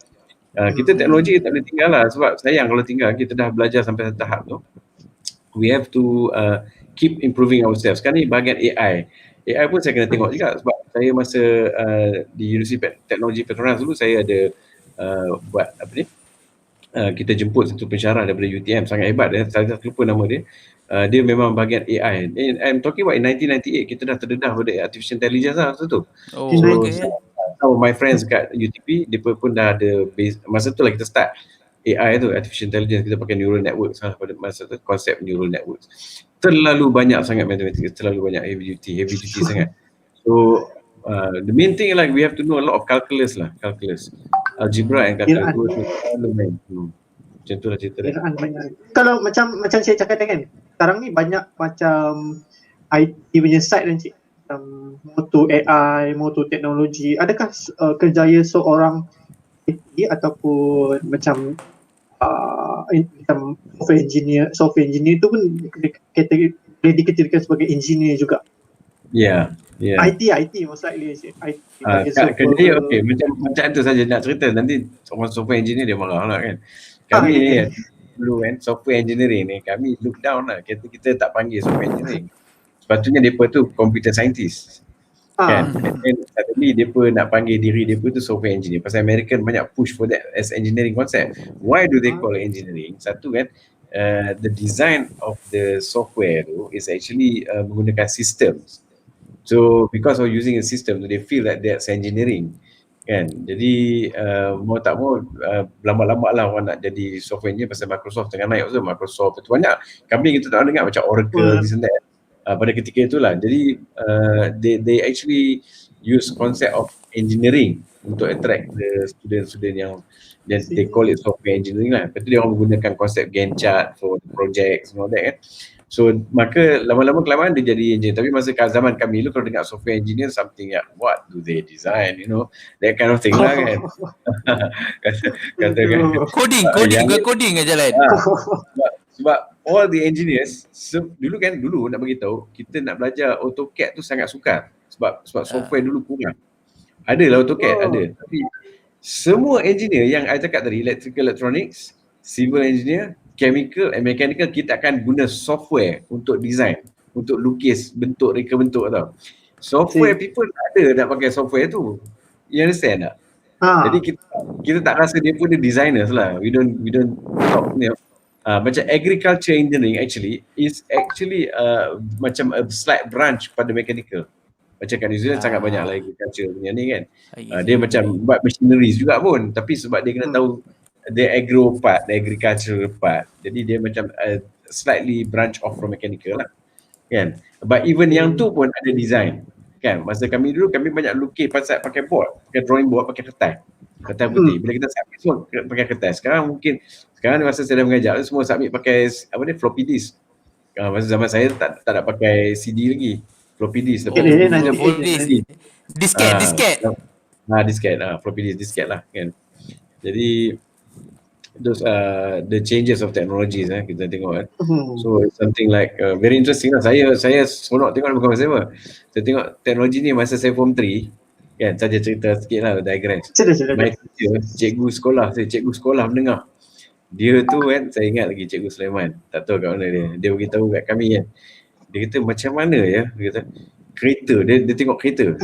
Kita teknologi tak boleh tinggal lah sebab sayang kalau tinggal kita dah belajar sampai satu tahap tu. We have to keep improving ourselves. Sekarang ni bahagian AI pun saya kena tengok juga sebab saya masa di Universiti Teknologi Petronas dulu saya ada buat apa ni kita jemput satu pensyarah daripada UTM sangat hebat saya tak lupa nama dia. Dia memang bahagian AI. I'm talking about in 1998 kita dah terdedah pada artificial intelligence lah masa tu. Oh, So okay. some of my friends kat UTP dia pun dah ada base, masa tu lah kita start AI tu, artificial intelligence, kita pakai neural networks lah pada masa tu, konsep neural networks. Terlalu banyak sangat matematik, terlalu banyak heavy duty sangat. So the main thing like we have to know a lot of calculus, algebra and calculus. Macam tu lah cerita dia. Kalau macam saya cakap kan, sekarang ni banyak macam IT punya side kan cik, motor AI, motor teknologi. Adakah kerjaya seorang IT ataupun macam software engineer tu pun boleh dikecilkan sebagai engineer juga? Yeah. IT most likely cik. IT kerja okey macam tu saja nak cerita nanti orang software engineer dia marah lah kan. Kami ni dulu kan software engineering ni kami look down lah, kita tak panggil software engineering. Sepatutnya depa tu computer scientist. Kan? And suddenly depa nak panggil diri depa tu software engineer pasal American banyak push for that as engineering concept. Why do they call it engineering? Satu kan the design of the software tu is actually menggunakan systems. So because of using a system, they feel that that's engineering, kan? Jadi mau tak mau lama-lama lah orang nak jadi software engineer pasal Microsoft tengah naik. So Microsoft itu banyak company kita tak dengar macam Oracle, this and that. Pada ketika itulah. Jadi they actually use concept of engineering untuk attract the student-student yang they call it software engineering lah. Lepas tu dia orang menggunakan konsep Gantt chart for the projects and all that kan. So maka lama-lama kelamaan dia jadi engineer. Tapi masa zaman kami dulu kalau dengar software engineer something like what do they design, you know, that kind of thing lah kan. katakan coding aja lain. Sebab all the engineers dulu nak bagi tahu kita nak belajar AutoCAD tu sangat sukar sebab software dulu kurang. Adalah AutoCAD ada tapi semua engineer yang I cakap tadi, electrical electronics, civil engineer, chemical and mechanical, kita akan guna software untuk design, untuk lukis bentuk, reka bentuk tau. Software people tak ada nak pakai software tu. You understand tak? Jadi kita tak rasa dia pun dia designers lah. We don't talk, you know. Macam agriculture engineering actually is actually macam a slight branch pada mechanical. Macam kat New Zealand sangat banyak lah agriculture punya ni kan. Dia macam buat machineries juga pun tapi sebab dia kena tahu the agricultural part. Jadi dia macam slightly branch off from mechanical lah. Kan? But even yang tu pun ada design. Kan? Masa kami dulu kami banyak lukis pakai board, pakai drawing board, pakai kertas putih. Bila kita submit semua pakai kertas. Sekarang masa saya dah mengajar semua submit pakai floppy disk. Masa zaman saya tak nak pakai CD lagi. Floppy disk. Disket. Disket. Floppy disk, disket lah kan. Jadi the changes of technologies kita tengok kan. Hmm. So it's something like very interesting lah. Saya seronok tengok bukan pasal apa. Saya tengok teknologi ni masa saya form 3 kan, saja cerita sikit lah diagram. Sila. My teacher, cikgu sekolah mendengar. Dia tu kan, saya ingat lagi Cikgu Sulaiman. Tak tahu kat mana dia. Dia beritahu kat kami kan. Dia kata macam mana ya? Dia kata kereta, dia tengok kereta.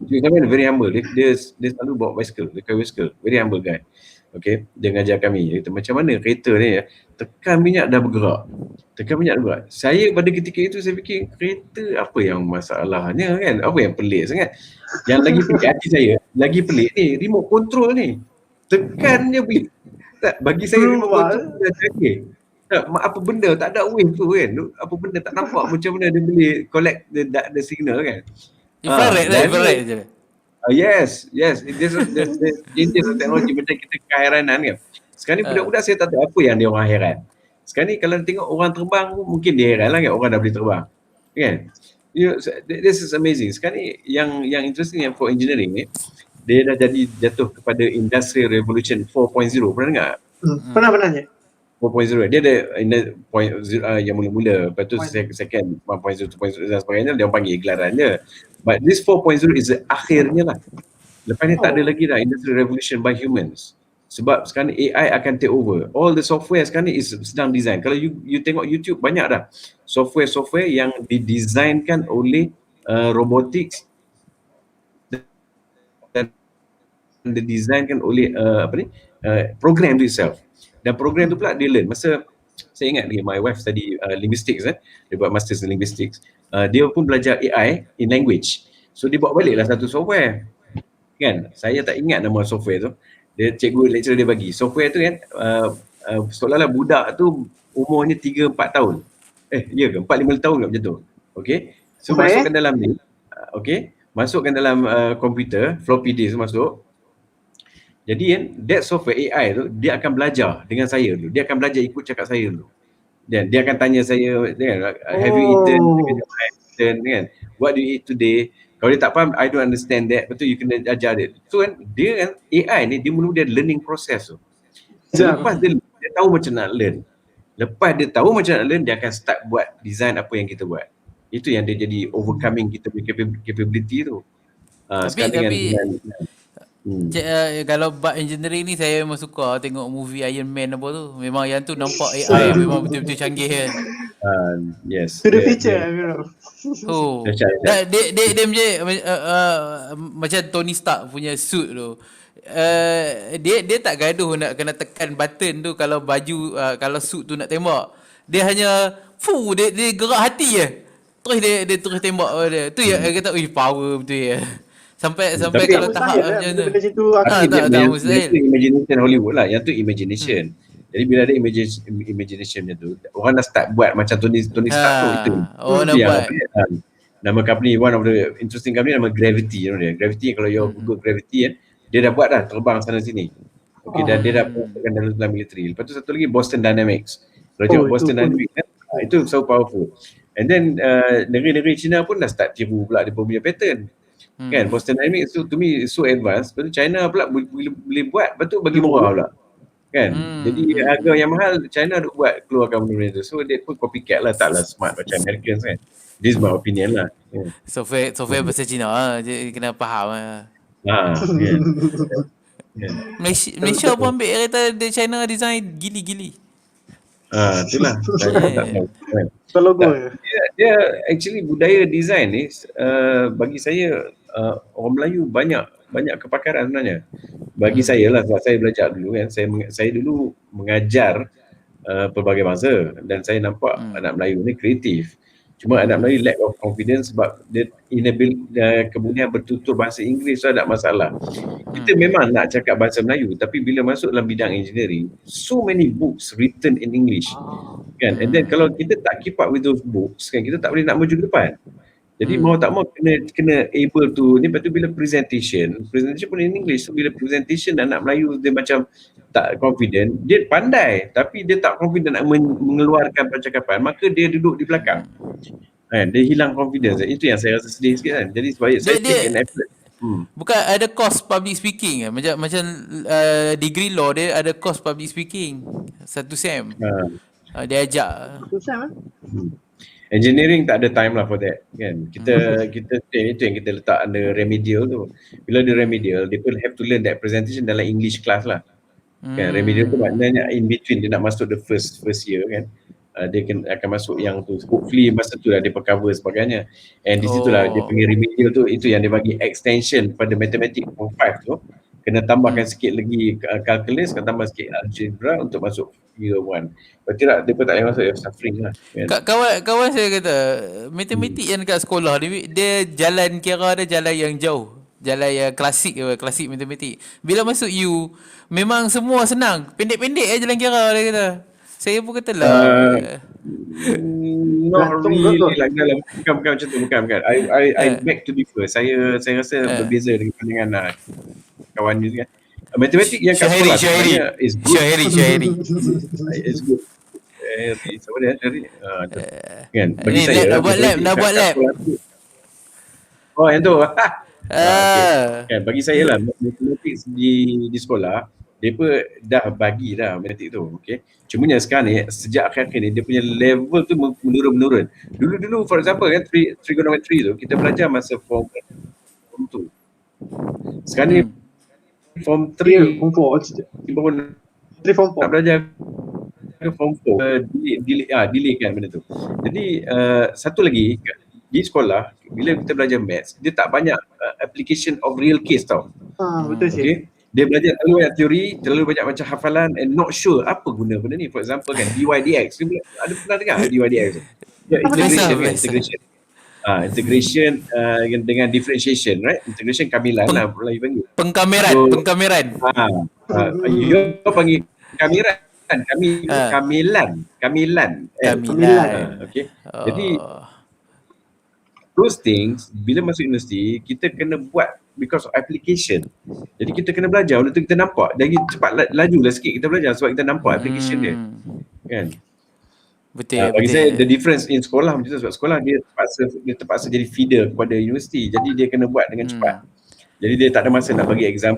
Cikgu Sulaiman very humble. Dia selalu bawa bicycle, dia kaya bicycle. Very humble guy. Okay, dia ngajar kami. Dia kata macam mana kereta ni ya, tekan minyak dah bergerak. Saya pada ketika itu saya fikir kereta apa yang masalahnya kan? Apa yang pelik sangat? Yang lagi pelik hati saya, lagi pelik ni remote control ni. Tekan je boleh. Tak, bagi saya remote control dah canggih. Tak, apa benda tak ada wave tu kan? Apa benda tak nampak macam mana dia boleh collect the signal kan? Infrared je. Yes. There's changes of technology macam kita keheranan kan. Sekarang ni budak-budak saya tak tahu apa yang dia orang heran. Sekarang ni kalau tengok orang terbang mungkin dia heran lah kan, orang dah boleh terbang. Kan? This is amazing. Sekarang ni yang interesting yang for engineering ni, dia dah jadi jatuh kepada Industrial Revolution 4.0. Pernah dengar? Pernah je. 4.0 dia ada yang mula-mula, lepas tu second 1.0, 2.0 dan sebagainya, dia orang panggil gelaran dia. But this 4.0 is the akhirnya lah. Lepas ni tak ada lagi dah Industrial Revolution by humans. Sebab sekarang ni AI akan take over. All the software sekarang ni is sedang design. Kalau you tengok YouTube banyak dah software yang didesignkan oleh robotics dan didesignkan oleh program tu itself. Dan program tu pula dia learn. Masa saya ingat lagi, my wife study linguistics, dia buat masters in linguistics. Dia pun belajar AI in language. So dia bawa balik lah satu software. Kan? Saya tak ingat nama software tu. Dia cikgu lecturer dia bagi. Software tu kan, seolah-olah budak tu umurnya 3-4 tahun. Ya ke? 4-5 tahun ke macam tu. Okay. So masukkan dalam ni. Okay. Masukkan dalam komputer, floppy disk masuk. Jadi kan, that software AI tu, dia akan belajar dengan saya dulu. Dia akan belajar ikut cakap saya dulu. Dan dia akan tanya saya, have you eaten? Kan? What do you eat today? Kalau dia tak faham, I don't understand that. Betul, you kena ajar dia. So kan, dia kan, AI ni, dia mula dia learning process tu. Selepas dia tahu macam nak learn. Lepas dia tahu macam nak learn, dia akan start buat design apa yang kita buat. Itu yang dia jadi overcoming kita punya capability tu. Kalau bab engineering ni saya memang suka tengok movie Iron Man apa tu. Memang yang tu nampak AI memang betul-betul canggih kan. Yes. To the future. Oh. Dia macam Tony Stark punya suit tu. Dia tak gaduh nak kena tekan button tu kalau baju kalau suit tu nak tembak. Dia hanya dia gerak hati je. Terus dia terus tembak dia. Tu yang kata power betul ya. Sampai kalau tahap macam tu. Tak mustahil. Itu imagination Hollywood lah. Yang tu imagination. Jadi bila ada imagination macam tu, orang dah start buat macam Tony Stark tu. Itu. Nampak. Nama company, one of the interesting company nama Gravity. You know dia. Gravity, kalau you Google Gravity kan, dia dah buat dah terbang sana sini. Okay, dan dia dah buatkan dalam military. Lepas tu satu lagi Boston Dynamics. Kalau tengok Boston Dynamics kan, itu so powerful. And then negeri-negeri China pun dah start tiru pula dia punya pattern. Kan, Boston Dynamics tu to me so advanced. Lepas tu China pula boleh buat, lepas tu bagi murah pula. Kan? Jadi harga yang mahal China duk buat keluarkan benda tu. So dia pun copycat lah, taklah smart macam Americans kan. This is my opinion lah. Software bahasa Cina kena faham lah. Malaysia pun ambil kereta di China design gili-gili. Itulah. Dia actually budaya design ni bagi saya orang Melayu banyak kepakaran sebenarnya. Bagi saya lah, sebab saya belajar dulu kan, saya dulu mengajar pelbagai bangsa dan saya nampak anak Melayu ni kreatif. Cuma anak Melayu lack of confidence sebab dia kemudian bertutur bahasa Inggeris tu ada masalah. Kita memang nak cakap bahasa Melayu, tapi bila masuk dalam bidang engineering, so many books written in English. Kan? And then kalau kita tak keep up with those books, kan, kita tak boleh nak maju ke depan. Jadi mau tak mau kena able to ni. Lepas tu bila presentation pun in English. So bila presentation anak Melayu dia macam tak confident, dia pandai tapi dia tak confident nak mengeluarkan percakapan, maka dia duduk di belakang. Kan, dia hilang confidence. Itu yang saya rasa sedih sikit kan. Jadi sebab saya take an effort Bukan ada course public speaking macam degree law dia ada course public speaking satu sem. Dia ajak. Susah kan? Engineering tak ada time lah for that kan. Kita itu yang kita letak under remedial tu. Bila dia remedial, they will have to learn that presentation dalam English class lah. Kan remedial tu maknanya in between dia nak masuk the first year kan. Dia akan masuk yang tu, hopefully masa tu lah dia cover sebagainya, and di situlah dia punya remedial tu, itu yang dia bagi extension pada matematik form 5 tu, kena tambahkan sikit lagi calculus, kena tambah sikit algebra untuk masuk year 1. Kalau tidak dia pun tak payah masuk, suffering lah kan? Kawan saya kata matematik yang dekat sekolah dia jalan, kira dia jalan yang jauh, jalan yang klasik matematik. Bila masuk U memang semua senang, pendek-pendek jalan kira, dia kata. Saya pun kata lah not really like dalam bukan macam tu, bukan. I beg to differ. Saya rasa berbeza dengan kawan ni kan. Matematik yang kat sekolah sebenarnya is good. Syahiri. It's good. Siapa dia? Kan? Bagi saya nak buat lab. Oh, yang tu. Okay. Kan, bagi saya lah matematik di sekolah mereka dah bagi dah matematik tu, okey. Cumanya sekarang ni sejak akhir-akhir ni dia punya level tu menurun. Dulu for example kan trigonometry tu kita belajar masa form 2. Sekarang ni form 3, form 4. form 4 nak belajar ke form 4 delay kan benda tu. Jadi satu lagi di sekolah bila kita belajar maths dia tak banyak application of real case tau. Betul sih. Okay? Dia belajar terlalu banyak teori, terlalu banyak macam hafalan and not sure apa guna benda ni. For example kan dy dx, ada pernah dengar dy dx? Integration dengan differentiation, right? Integration kamilan lah Melayu panggil. Pengkameran. You panggil kamiran, kamilan. Okay. Jadi those things bila masuk universiti kita kena buat because of application. Jadi kita kena belajar untuk kita nampak, dan cepat lajulah sikit kita belajar sebab kita nampak application dia. Kan? Betul. Bagi saya the difference in sekolah macam tu, sebab sekolah dia terpaksa jadi feeder kepada universiti. Jadi dia kena buat dengan cepat. Jadi dia tak ada masa nak bagi exam.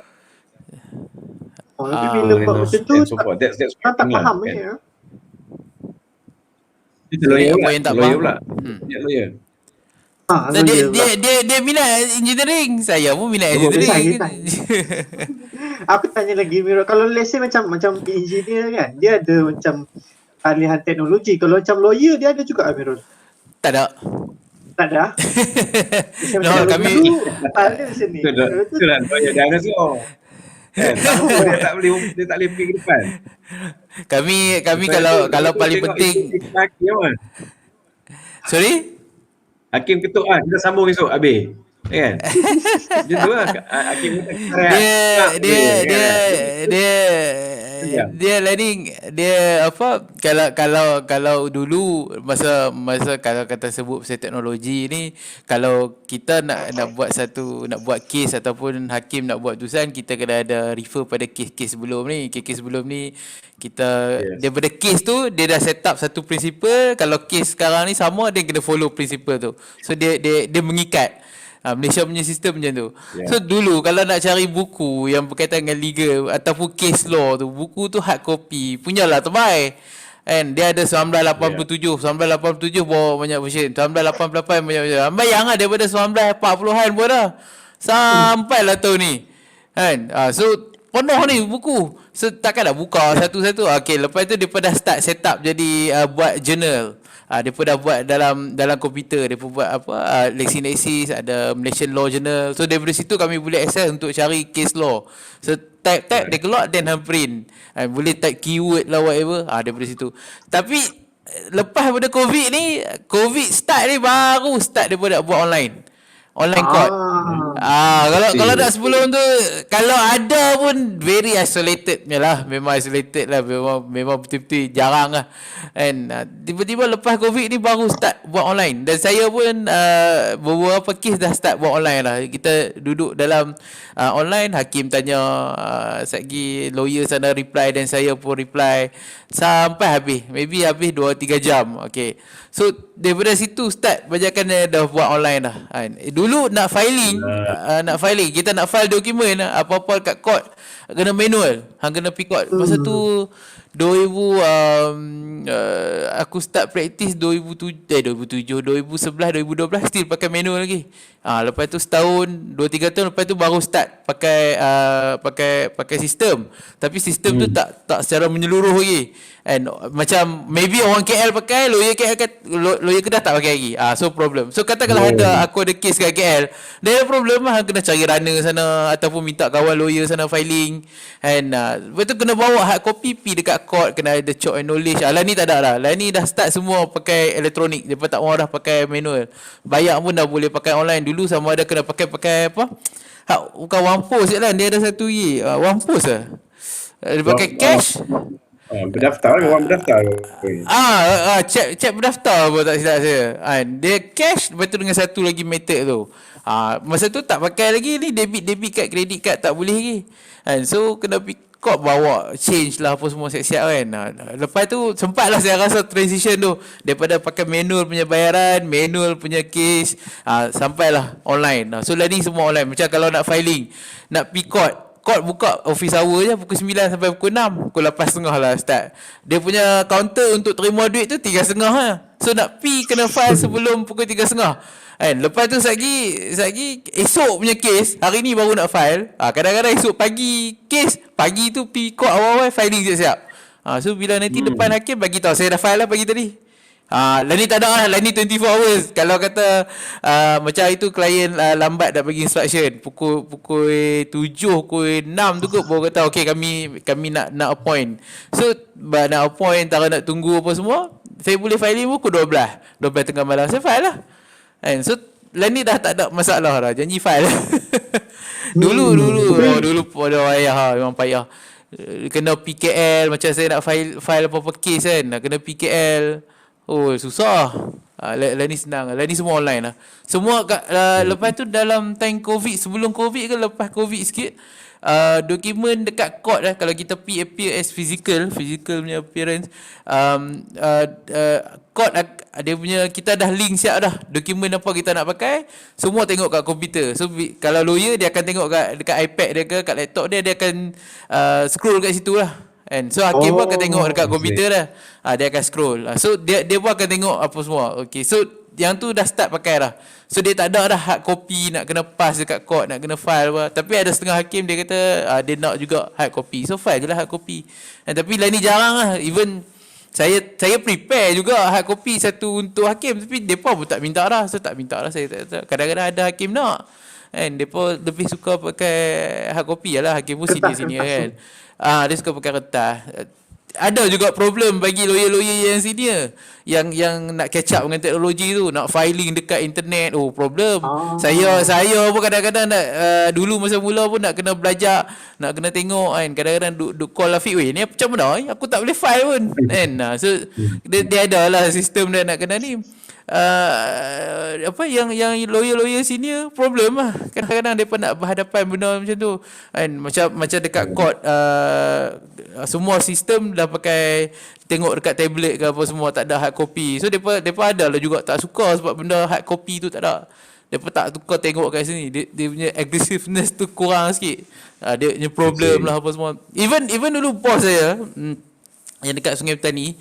Tapi bila buat macam tu that's tak faham kan? Itu lawyer pula. Dia lawyer. Dia minat engineering. Saya pun minat engineering. Aku tanya lagi Miro, kalau let's say macam engineer kan, dia ada macam alihan teknologi. Kalau macam lawyer dia ada juga Miro? Tak ada. No, kami ada di sini. Itulah lawyer dia ada semua. Dia tak boleh pergi ke depan. Kami kalau paling penting. Sorry? Hakim ketuk kita sambung esok habis. Kan? Macam tu lah. Hakim dia learning, dia apa, kalau dulu masa kalau kata sebut pasal teknologi ni, kalau kita nak buat kes ataupun hakim nak buat putusan, kita kena ada refer pada kes sebelum ni. Kes sebelum ni kita daripada kes tu dia dah set up satu prinsipal. Kalau kes sekarang ni sama, dia kena follow prinsipal tu. So dia mengikat. Malaysia punya sistem macam tu. So dulu kalau nak cari buku yang berkaitan dengan legal ataupun case law tu, buku tu hard copy, punyalah tebal. And dia ada 1987 bawa banyak version, 1988 banyak version. Bayang lah daripada 1940-an pun dah sampailah tahun ni. Kan? So penuh ni buku. So takkan nak buka satu-satu. Okay, lepas tu dia dah start set up jadi buat journal. Dia pun dah buat dalam komputer. Dia pun buat apa, LexisNexis, ada Malaysian Law Journal. So daripada situ kami boleh access untuk cari case law. So type dia keluar, then print. Boleh type keyword lah whatever. Daripada situ. Tapi lepas pada COVID start ni baru start dia pun nak buat online court. Kalau tak sebelum tu, kalau ada pun very isolated lah. Memang isolated lah. Memang betul-betul jarang lah. And tiba-tiba lepas COVID ni baru start buat online. Dan saya pun beberapa kes dah start buat online lah. Kita duduk dalam online, hakim tanya, satgi lawyer sana reply, dan saya pun reply sampai habis. Maybe habis 2-3 jam. Okay. So daripada situ start banyakkan dah buat online dah. Dulu nak filing, kita nak file dokumen apa-apa kat court kena manual. Hang kena pergi court. Masa tu 2000 aku start practice 2007, 2011, 2012 still pakai manual lagi. Lepas tu setahun, 2-3 tahun lepas tu baru start pakai sistem. Tapi sistem tu tak secara menyeluruh lagi. And macam maybe orang KL pakai, lawyer Kedah tak pakai lagi. So problem. So katakanlah aku ada case kat KL, dia ada problem lah, kena cari runner sana ataupun minta kawan lawyer sana filing. And lepas tu kena bawa hard copy pergi dekat court, kena ada chalk and knowledge. Lah ni tak ada dah. Lah ni dah start semua pakai elektronik. Depa tak mahu dah pakai manual. Bayar pun dah boleh pakai online. Dulu sama ada kena pakai apa? Bukan Wampus je lah. Dia ada satu lagi. Wampus lah. Dia pakai cash. Berdaftar ke? Orang berdaftar ke? Cek berdaftar pun tak silap saya. Dia cash, lepas tu dengan satu lagi method tu. Masa tu tak pakai lagi ni, debit card, credit card tak boleh lagi. So kena pergi court bawa change lah apa semua siap-siap kan. Lepas tu sempatlah saya rasa transition tu daripada pakai manual punya bayaran, manual punya case, sampailah online. So lah ni semua online. Macam kalau nak filing, nak pergi court buka office hour je pukul 9 sampai pukul 6. Pukul 8.30 lah start. Dia punya counter untuk terima duit tu 3.30 lah. So nak pi kena file sebelum pukul 3.30. Lepas tu satgi esok punya case, hari ni baru nak file. Kadang-kadang esok pagi case, pagi tu pi court awal-awal filing siap-siap. So bila nanti depan hakim bagi tahu saya dah file lah pagi tadi. Lah ni tak ada lah, lah ni 24 hours. Kalau kata macam itu klien lambat dah bagi instruction pukul 7, pukul 6 tu kot baru kata okey kami nak appoint. So nak appoint, tak nak tunggu apa semua, saya boleh filing pukul 12 tengah malam saya file lah. So lah ni dah tak ada masalah dah, janji file. Dulu pada payah, memang payah. Kena PKL, macam saya nak file apa-apa case kan, nak kena PKL. Oh susah. Lah ni senang. Lah ni semua online lah. Semua lepas tu dalam time COVID, sebelum COVID ke lepas COVID sikit, dokumen dekat court kalau kita appear as physical punya appearance, court dia punya, kita dah link siap dah dokumen apa kita nak pakai, semua tengok kat komputer. So kalau lawyer dia akan tengok dekat iPad dia ke kat laptop dia akan scroll kat situ lah. So hakim pun akan tengok dekat komputer dah. Dia akan scroll. So dia pun akan tengok apa semua. Okay, so yang tu dah start pakai dah. So dia tak ada dah hard copy nak kena pass dekat court, nak kena file apa. Tapi ada setengah hakim dia kata dia nak juga hard copy. So file je lah hard copy. Tapi lah ni jarang lah. Even saya prepare juga hard copy satu untuk hakim, tapi depa pun tak minta dah. So tak minta dah saya. Kadang-kadang ada hakim nak. Depa lebih suka pakai hard copy lah. Hakim pun senior kan. Dia suka pakai kertas. Ada juga problem bagi lawyer-lawyer yang senior yang nak catch up dengan teknologi tu, nak filing dekat internet. Problem. Saya pun kadang-kadang nak dulu masa mula pun nak kena belajar, nak kena tengok kan. Kadang-kadang duk call Afiq, weh ni macam mana aku tak boleh file pun kan. So dia ada lah sistem dia nak kena ni. Yang lawyer senior problem lah. Kadang-kadang mereka nak berhadapan benda macam tu kan. Macam dekat court, semua sistem dah pakai, tengok dekat tablet ke apa semua, tak ada hard copy. So mereka ada lah juga tak suka sebab benda hard copy tu tak ada. Mereka tak suka tengok kat sini. Dia punya aggressiveness tu kurang sikit. Dia punya problem lah apa semua. Even dulu bos saya yang dekat Sungai Petani,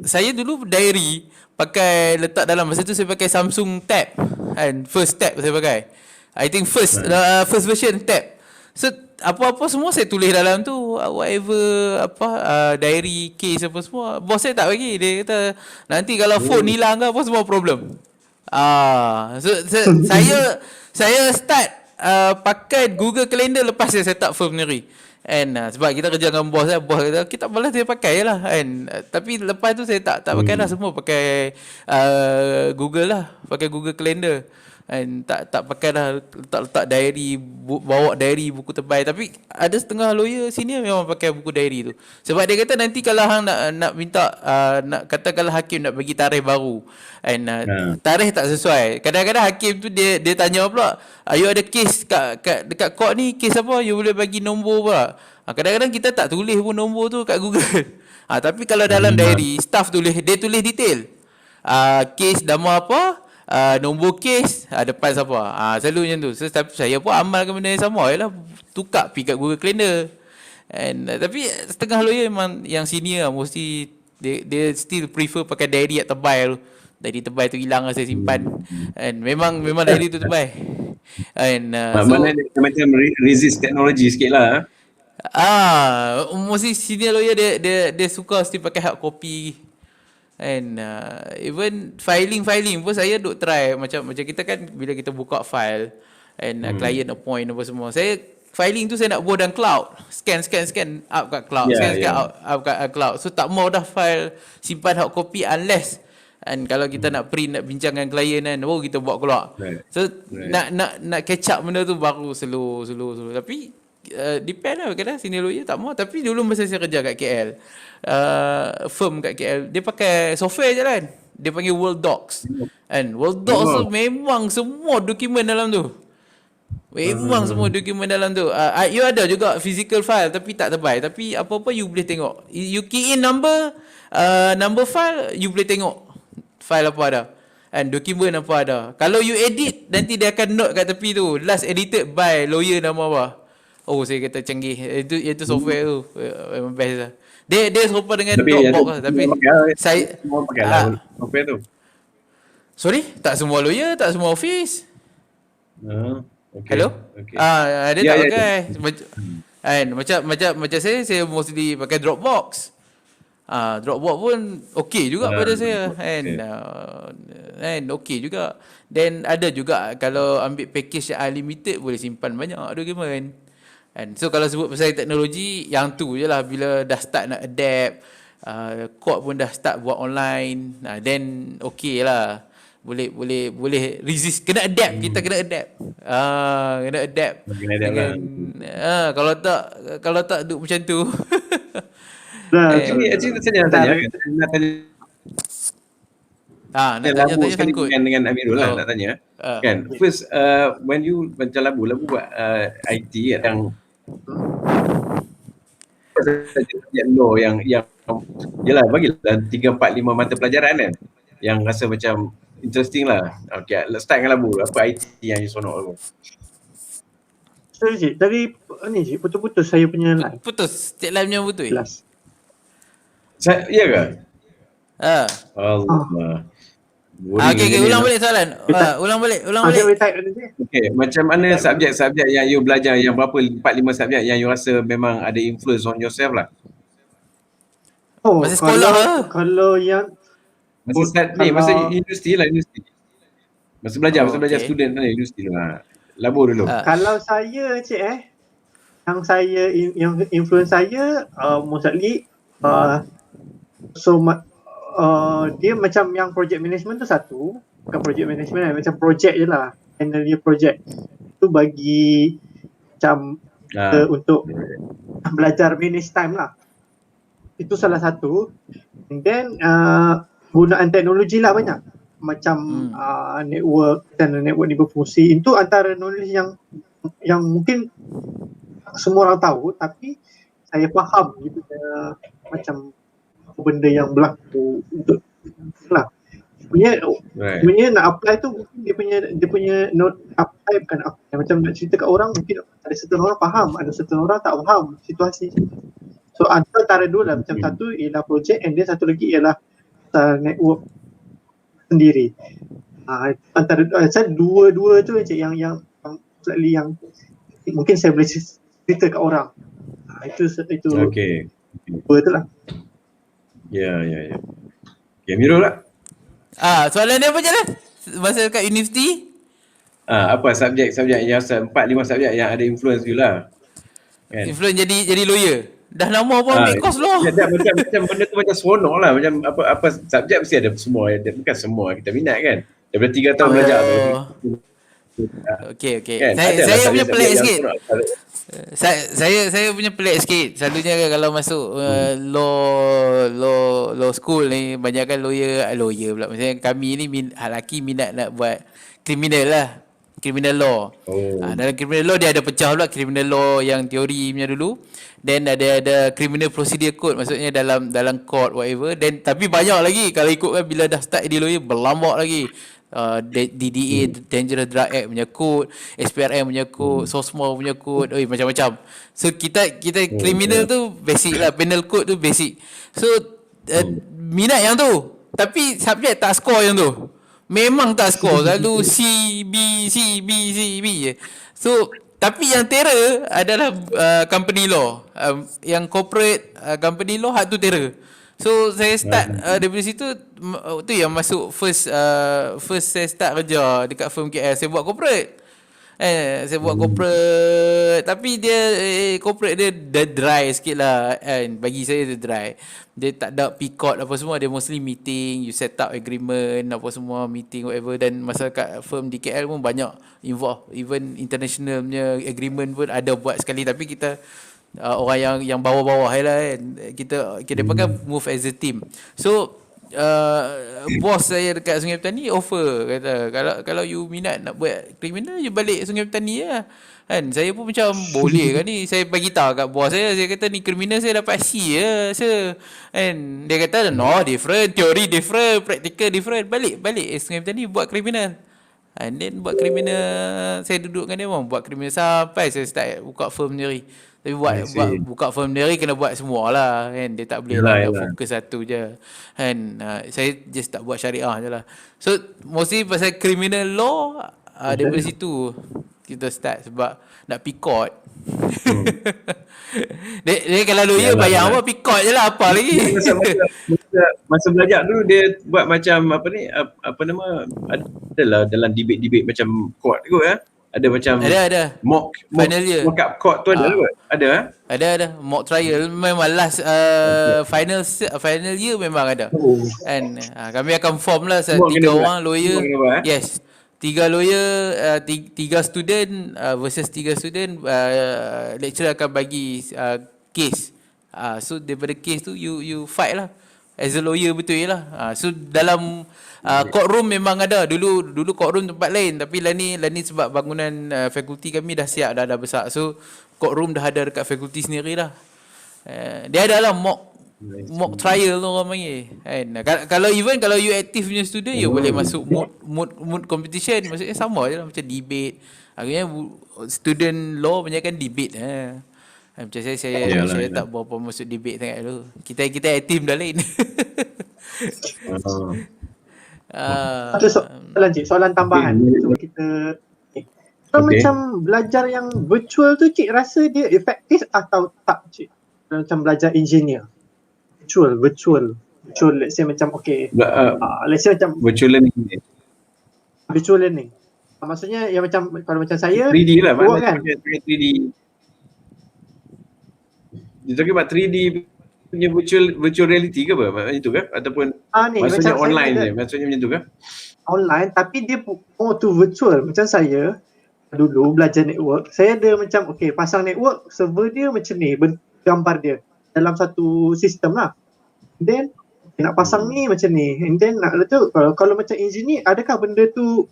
saya dulu diary pakai letak dalam, masa tu saya pakai Samsung Tab kan, first Tab saya pakai, I think first version Tab. So apa-apa semua saya tulis dalam tu, whatever diary, case apa semua. Bos saya tak bagi, dia kata nanti kalau phone hilang ke apa semua problem. So saya start pakai Google Calendar lepas saya set up firm sendiri. Sebab kita kerja dengan bos kata kita malas dia pakai lah kan. Tapi lepas tu saya tak pakai dah, semua pakai Google lah, pakai Google Calendar. Tak pakai dah letak diary, bawa diary buku tebal. Tapi ada setengah lawyer senior memang pakai buku diary tu. Sebab dia kata nanti kalau hang nak minta, nak katakanlah hakim nak bagi tarikh baru, tarikh tak sesuai. Kadang-kadang hakim tu dia tanya pula, you ada kes dekat court ni, kes apa, you boleh bagi nombor pula. Kadang-kadang kita tak tulis pun nombor tu kat Google. Tapi kalau dalam diary, staff dia tulis detail. Kes nama apa, nombor kes depan siapa. Selalu macam tu. So, tapi saya pun amalkan benda yang sama. Yalah, tukar pergi kat Google Calendar. Tapi setengah lawyer memang yang senior mesti dia still prefer pakai diary yang tebal tu. Diary tebal tu hilang saya simpan. And memang diary tu tebal. Mana dia macam resist teknologi sikit lah. Mesti senior lawyer dia suka still pakai hard copy. Even filing pun saya duk try macam kita kan bila kita buka file client appoint apa semua. Saya filing tu saya nak buat dalam cloud. Scan up kat cloud. Scan up kat cloud. So tak mau dah file simpan hard copy unless kalau kita nak print, nak bincang dengan klien kan, baru kita buat keluar. So nak catch up benda tu baru slow. Tapi depend lah, kadang senior lawyer tak mau. Tapi dulu masa saya kerja kat KL, firm kat KL, dia pakai software je kan. Dia panggil Word Docs. Word Docs tu memang semua dokumen dalam tu. Semua dokumen dalam tu. You ada juga physical file tapi tak tebal. Tapi apa-apa you boleh tengok. You key in number file, you boleh tengok file apa ada. Dokumen apa ada. Kalau you edit, nanti dia akan note kat tepi tu. Last edited by lawyer nama apa. Oh, saya kata canggih. Itu software tu. Memang best lah. Dia serupa dengan Dropbox lah. Tapi saya pakai software tu. Sorry? Tak semua lawyer, tak semua office. Okay. Hello? Okay. Dia tak pakai. Macam saya mostly pakai Dropbox. Dropbox pun okey juga pada saya. Okey juga. Then ada juga kalau ambil package yang unlimited boleh simpan banyak dokumen. So kalau sebut pasal teknologi, yang tu je lah. Bila dah start nak adapt, court pun dah start buat online, then okey lah. Boleh resist. Kena adapt. Kita kena adapt. Kena adapt. Kalau tak duduk macam tu. Actually saya nak tanya. Nak tanya sangkut dengan Amirul lah nak tanya. Kan first when you macam labu buat IT yang law yang yalah bagilah 3 4 5 mata pelajaran kan yang rasa macam interesting lah. Okay, let's start dengan labu. Apa IT yang you sonok labu? Sorry cik, tadi ni cik putus-putus saya punya line. Putus, cik line punya putus. Ya ke? Allah. Okay, ulang balik soalan. Ulang balik. Okay, macam mana subjek-subjek yang you belajar, yang berapa 4-5 subjek yang you rasa memang ada influence on yourself lah? Masa sekolah lah. Kalau yang masa universiti lah, universiti. Masa belajar student lah, universiti lah. Labur dulu. Kalau saya cik yang influence saya mostly dia macam yang project management tu satu, bukan project management macam project je lah, handle dia project tu bagi macam untuk belajar manage time lah, itu salah satu. And then gunaan teknologi lah banyak macam network dan network ni berfungsi. Itu antara knowledge yang mungkin semua orang tahu tapi saya faham gitu macam benda yang berlaku untuk lah. Sebenarnya nak apply tu mungkin dia punya not apply bukan apply. Macam nak cerita kat orang mungkin ada certain orang faham, ada certain orang tak faham situasi. So antara dua lah, macam satu ialah project and then satu lagi ialah network sendiri. Antara saya dua tu je yang slightly yang mungkin saya boleh cerita kat orang. Itu okay. Dua tu lah. Ya. Okay, Amirul lah. Soalan dia apa je lah? Masa kat universiti? Apa subjek-subjek yang 4-5 subjek yang ada influence you lah. Kan? Influence jadi lawyer. Dah lama pun ambil course law. Macam benda tu macam seronok lah. Macam apa subjek mesti ada semua. Bukan semua kita minat kan. Daripada 3 tahun belajar tu. Okay. Kan? Saya punya pelik sikit. Saya punya pelik sikit. Selalunya kalau masuk law school ni banyakkan lawyer pula. Maksudnya kami ni lelaki minat nak buat criminal lah. Criminal law. Dalam criminal law dia ada pecah pula criminal law yang teori punya dulu. Then ada criminal procedure code, maksudnya dalam court whatever. Then tapi banyak lagi kalau ikutkan bila dah start jadi lawyer berlambak lagi. DDA, Dangerous Drug Act punya code, SPRM punya code, SOSMO punya code, macam-macam. So kita criminal tu basic lah, penal code tu basic. So minat yang tu, tapi subjek tak score yang tu. Memang tak score, selalu C, B, C, B, C, B je. So tapi yang terror adalah company law. Yang corporate company law hak tu terror. So saya start daripada situ, tu yang masuk first saya start kerja dekat firm KL. Saya buat corporate. Saya buat corporate, tapi dia corporate dia dry sikit lah kan. Bagi saya dia dry. Dia tak ada PCOT apa semua, dia mostly meeting, you set up agreement apa semua, meeting whatever. Dan masa kat firm di KL pun banyak involve, even international punya agreement pun ada buat sekali. Tapi kita orang yang bawah-bawah lah kan. Kita pakai move as a team. So bos saya dekat Sungai Petani offer, kata kalau you minat nak buat kriminal, you balik Sungai Petani lah kan. Saya pun macam boleh kan ni. Saya bagi tahu kat bos saya kata ni kriminal saya dapat C je sir kan. Dia kata no, different, teori different, practical different. Balik Sungai Petani buat kriminal. And then buat kriminal, saya duduk dengan dia pun buat kriminal sampai saya start buka firm sendiri. Tapi buka firm sendiri kena buat semua lah kan. Dia tak boleh nak fokus satu je kan. Saya just tak buat syariah je lah. So mostly pasal criminal law, daripada situ kita start sebab nak pikot. Dia kalau lawyer bayar apa, pikot je lah, apa lagi. Masa belajar dulu dia buat macam apa nama, adalah dalam debate macam court kot ya. Ada macam ada mock final year, mock up court tu ada kot. Ada mock trial memang last final year memang ada. And kami akan form lah 3 orang lawyer. Yes. 3 lawyer, 3 student versus 3 student. Lecturer akan bagi case. So daripada case tu you fight lah as a lawyer, betul lah. So dalam courtroom memang ada. Dulu courtroom tempat lain, tapi lah ni sebab bangunan fakulti kami dah siap, dah besar. So courtroom dah ada dekat fakulti sendiri lah. Dia ada lah mock trial tu orang panggil kan. Kalau you aktif punya student, you boleh masuk mood competition. Maksudnya sama je lah macam debate. Akhirnya student law punya kan debate. Macam saya tak berapa masuk debate sangat dulu. Kita aktif dah lain. Ada soalan tambahan. So kita macam belajar yang virtual tu, cik rasa dia efektif atau tak, cik? Macam belajar engineer virtual let's say macam let's say macam virtual learning. Maksudnya yang macam kalau macam saya 3D lah, kan 3D. Dia talking about 3D punya virtual reality ke apa? Macam itu ke? Ataupun maksudnya online je? Maksudnya macam tu ke? Online, tapi dia more to virtual. Macam saya dulu belajar network, saya ada macam pasang network, server dia macam ni, gambar dia dalam satu sistem lah. Then nak pasang ni macam ni. And then nak letak kalau macam engineer, adakah benda tu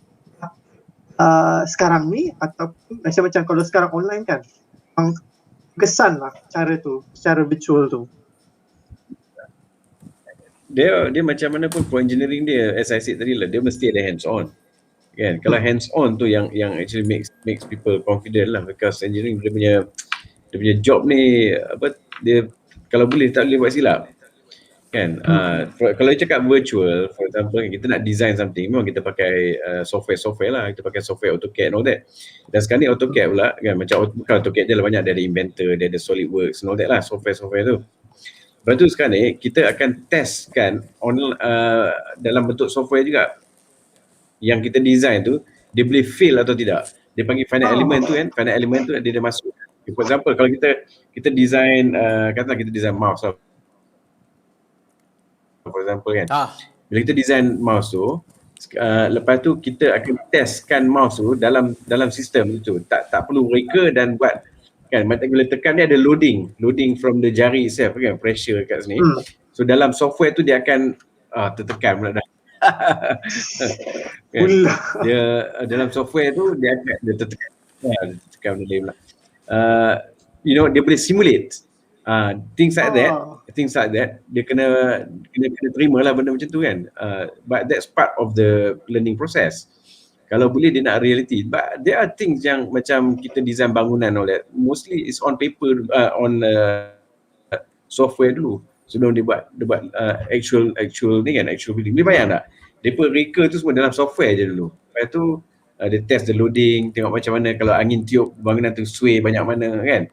sekarang ni atau macam kalau sekarang online kan? Kesan lah cara tu, secara virtual tu. Dia macam mana pun pro engineering dia, as I said tadi lah, dia mesti ada hands on. Kan? Kalau hands on tu yang actually makes people confident lah, because engineering dia punya job ni dia kalau boleh tak boleh buat silap. Kan? Kalau cakap virtual, for example, kita nak design something, memang kita pakai software lah, kita pakai software AutoCAD and all that. Dan sekarang ni AutoCAD pula kan, macam bukan AutoCAD je lah, banyak dia ada Inventor, dia ada SolidWorks and all that lah, software tu. Lepas tu sekarang ni kita akan testkan dalam bentuk software juga, yang kita design tu dia boleh fail atau tidak. Dia panggil finite element tu kan, finite element tu dia masuk. For example, kalau kita design katalah kita design mouse lah, for example kan. Bila kita design mouse tu, lepas tu kita akan testkan mouse tu dalam sistem tu. Tak perlu reka dan buat kan, bila tekan dia ada loading from the jari itself kan, pressure kat sini. So dalam software tu dia akan tertekan pula dah. Kan? Dia dalam software tu dia tertekan benda lain pula. Dia boleh simulate Things like that, Oh. dia kena terima lah benda macam tu kan. But that's part of the learning process. Kalau boleh dia nak reality, but there are things yang macam kita design bangunan all that, mostly is on paper, on software dulu sebelum dia buat actual ni kan, actual building. Boleh bayang tak? Depa reka tu semua dalam software je dulu. Lepas tu dia test the loading, tengok macam mana kalau angin tiup bangunan tu sway banyak mana kan.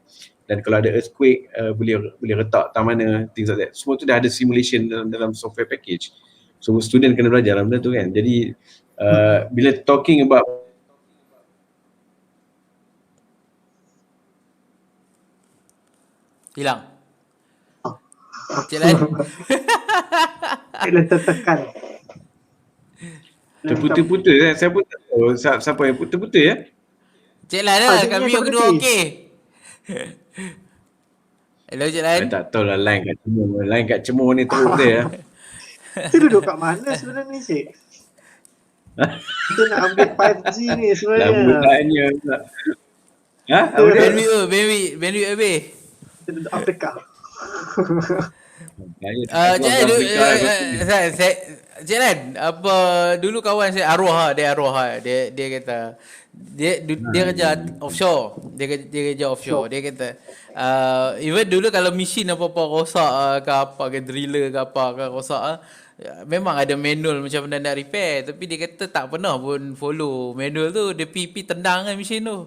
Dan kalau ada earthquake, boleh retak tang mana, things like that. Semua tu dah ada simulation dalam software package. So student kena belajar dalam benda tu kan. Jadi bila talking about Hilang. Cik Lan. Bila tertekan. terputus-putus kan, saya pun tak tahu siapa yang putus-putus ya. Cik Lan lah, Cik kami Lan yang kedua berhenti. okey. Hello Cik Lan. Saya tak tahu lah line kat Cemur ni teruk dia ya. Kita duduk kat mana sebenarnya ni, Cik? Kita nak ambil 5G ni sebenarnya. Lambutannya pula. Apa dia? Bandwidth habis. Kita duduk Afrika. Cik Lan, Cik Lan, apa dulu kawan saya arwah dia kata dia kerja offshore. Dia kerja offshore. Dia kata even dulu kalau mesin apa-apa rosak ke apa ke driller ke apa ke rosak memang ada manual macam mana nak repair, tapi dia kata tak pernah pun follow manual tu, dia pergi tendang kan mesin tu.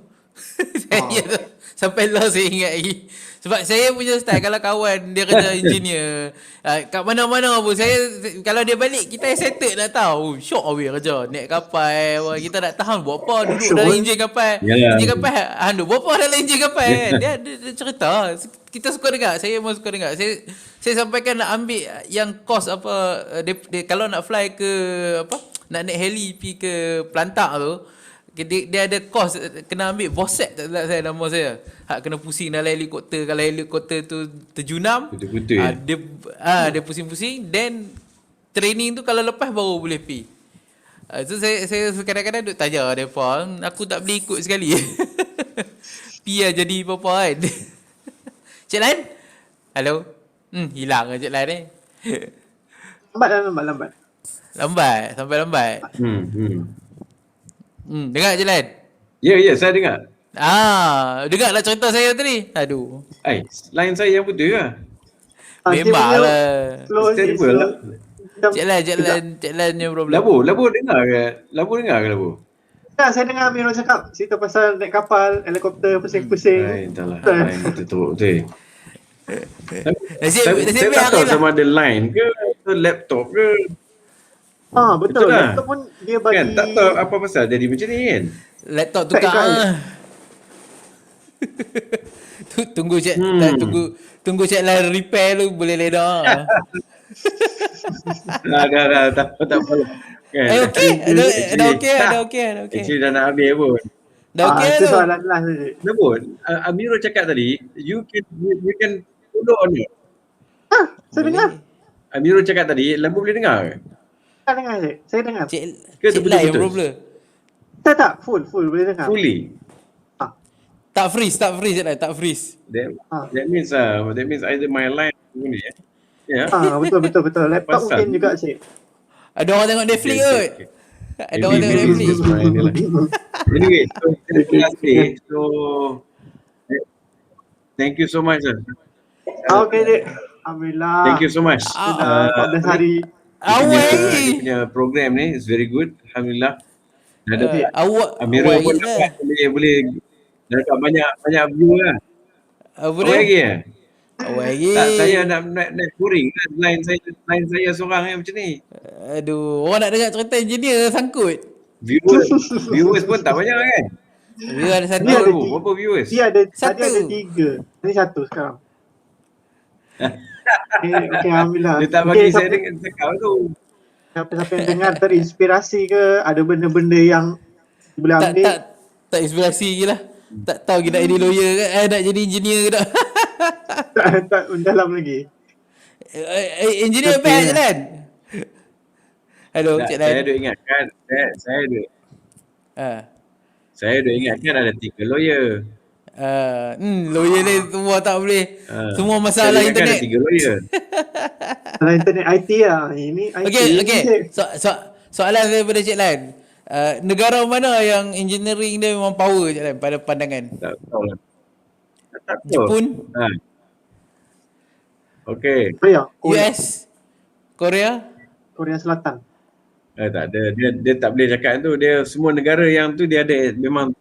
Saya tu sampai lah saya ingat lagi. Sebab saya punya style kalau kawan dia kerja engineer kat mana-mana pun saya, kalau dia balik kita settle nak tahu syok awak kerja naik kapal, kita nak tahan buat apa duduk dalam enjin kapal. Yalah. Enjin kapal buat apa dalam enjin kapal kan. Dia cerita, kita suka dengar, saya pun suka dengar. Saya sampaikan nak ambil yang course apa dia kalau nak fly ke apa, nak naik heli pergi ke Pelantak tu, dia ada course kena ambil VOSET, tak salah saya nama saya. Hak kena pusing dalam helikopter, kalau helikopter tu terjunam, Betul-betul ya. dia pusing-pusing, then training tu kalau lepas baru boleh pergi. So saya kadang-kadang duk tanya depa, aku tak boleh ikut sekali. Pergi lah jadi apa-apa kan. Cik Lan? Hello? Hilang lah Cik Lan ni. Lambat. Sampai lambat. Dengar Cik Lan? Ya, saya dengar. Dengar lah cerita saya tadi. Aduh. Line saya yang putus ke? Memang lah. Slow je, Terrible lah. Cik Lan ni problem. Labu dengar ke? Labu? Ya, saya dengar Amirul cakap cerita pasal naik kapal, helikopter pusing-pusing. Entahlah. Line kita teruk tu. Nasib Saya baik tak tahu hari lah. sama ada line ke atau laptop ke. Betul. Betul lah. Laptop pun dia bagi. Kan tak tahu apa pasal jadi macam ni kan. Laptop tukar. Tunggu Cik tunggu Cik Lan repair lu boleh leda. Dah tak apa lah. Kan? Okey. Dah okey. Actually dah nak habis pun. Dah okey Itu tu. soalan last je. Dah pun. Amirul cakap tadi, you can follow on it. Saya dengar. Amirul cakap tadi, Lambu boleh dengar ke? Tak dengar je. Saya dengar. Cik Ke Lan yang terputus-putus? problem. Tak. Full boleh dengar. Fully. Tak freeze Cik Lan, tak freeze. That means either my line ni ya. Betul. Laptop Pasal. mungkin juga, Cik. Ada orang tengok Netflix kot. Okay. Ada orang tengok Netflix. Anyway, terima kasih. So, thank you so much. Okay, Cik. Alhamdulillah. Thank you so much. Sudah 14 hari. Awai. Punya program ni is very good. Alhamdulillah. Awak Amirul pun dapat boleh dapat banyak view lah. Apa Awak lagi dia? ya? Awak lagi. Tak, saya nak touring kan. Line saya seorang macam ni. Aduh, orang nak dengar cerita engineer sangkut. Viewers pun tak banyak kan? Dia ada satu. Dia ada Berapa viewers? Dia ada Satu. tadi ada 3. Ini 1 sekarang. Okay, Alhamdulillah. Dia tak bagi saya dengar cakap tu. Siapa-siapa yang dengar terinspirasi ke, ada benda-benda yang boleh ambil. Tak inspirasi je lah. Tak tahu kita nak jadi lawyer ke, nak jadi engineer ke tak. tak mendalam lagi. Engineer Tapi, best je kan? Hello, Tak, Cik Lan. saya duk ingatkan, saya duk ingatkan ada 3 lawyer. Lawyer ni semua tak boleh. Semua masalah Dia kan ada internet. 3 lawyer. Dalam internet IT lah. Ini IT Okey, ni okey. je. Soalan saya pada Cik Lan. Negara mana yang engineering dia memang power Cik Lan pada pandangan? Tak tahu lah. Tak tahu. Jepun, Okey. Korea. US, Korea? Korea Selatan. Tak ada. Dia tak boleh cakap tu. Dia semua negara yang tu dia ada memang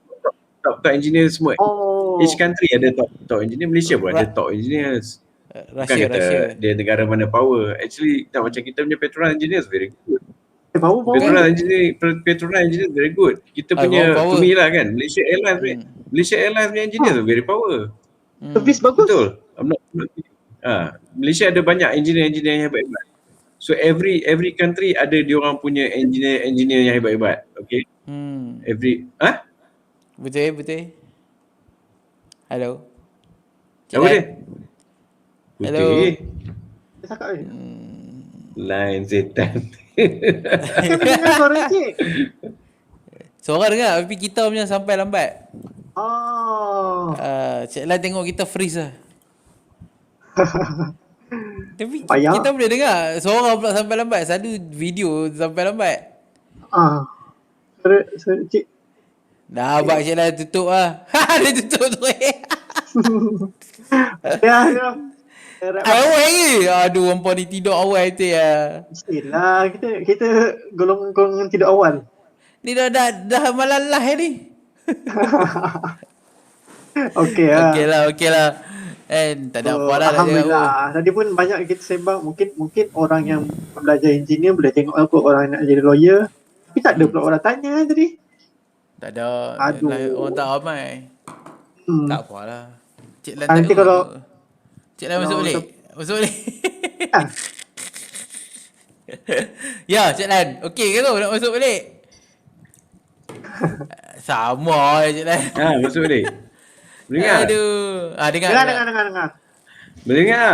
top engineer semua. Oh. Each country ada top engineer. Malaysia pun ada top engineers. Bukan Russia, kata Russia. dia negara mana power. Actually tak macam kita punya Petronas engineers very good. Power. Petronas engineer very good. Kita Ah, punya power. to me lah kan. Malaysia Airlines punya engineers very power. Servis bagus. Betul. I'm not Malaysia ada banyak engineer yang hebat-hebat. So every country ada diorang punya engineer yang hebat-hebat. Okay. Betul. Hello. Cik Apa Lan? dia? Hello. Putih. Dia cakap ni. Lain setan. Kan dengar suara cik. Seorang dengar tapi kita punya sampai lambat. Oh. Cik Lan tengok kita freeze lah. Tapi Payah. kita boleh dengar seorang pula sampai lambat. Selalu video sampai lambat. Suara cik. Dah abang Cik Lan tutup lah. Dia tutup tu. Ya. Awal ni. Aduh, hampa ni tidur awal tu ya. Mestilah kita golongan tidur awal. Ni dah malalah ni. Okey lah. Okey lah. Tak ada apa lah nak cakap. Alhamdulillah. Tadi pun banyak kita sembang. Mungkin orang yang belajar engineer boleh tengok apa orang nak jadi lawyer. Tapi tak ada pula orang tanya tadi. Tak ada. Aduh. Orang tak ramai. Tak apalah. Cik Lan Nanti tak kalau- Cik Lan masuk kalau balik. macam- Masuk balik. Ah. Ya, Cik Lan. Okey ke tu nak masuk balik? Sama je Cik Lan. Masuk balik. Dengar. Aduh. Dengar. Dengar. Boleh dengar?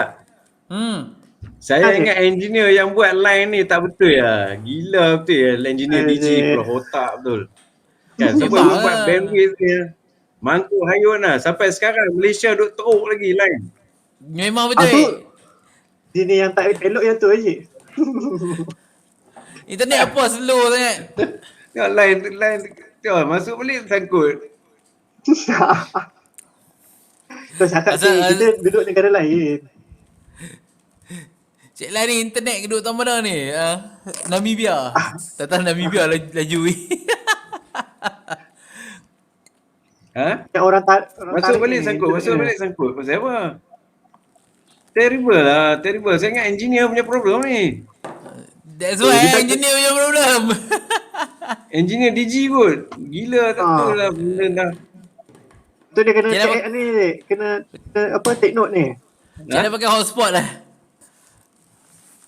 Saya Ada. ingat engineer yang buat line ni tak betul ya. Gila betul ya. Engineer Ada. DJ pula otak betul. Kan sebab Memang dia buat lah. bandwidth dia. Mangkuk hayun lah. Sampai sekarang Malaysia duk teruk lagi line. Memang Aku betul. sini yang tak elok yang tu je. Internet apa slow sangat. Tengok line tengok masuk balik sangkut. Kau cakap Asal- kita duduk negara lain. Cik Lan ni internet duduk tahu mana ni? Namibia. Tak tahu Namibia laju. Yang orang Masuk balik sangkut. Pasal apa? Terrible lah. Saya ingat engineer punya problem ni. That's why engineer punya problem. Engineer DG kot. Gila tak tahu lah benda dah. Tu dia kena Jangan take ni, kena apa take note ni. Kita pakai hotspot lah.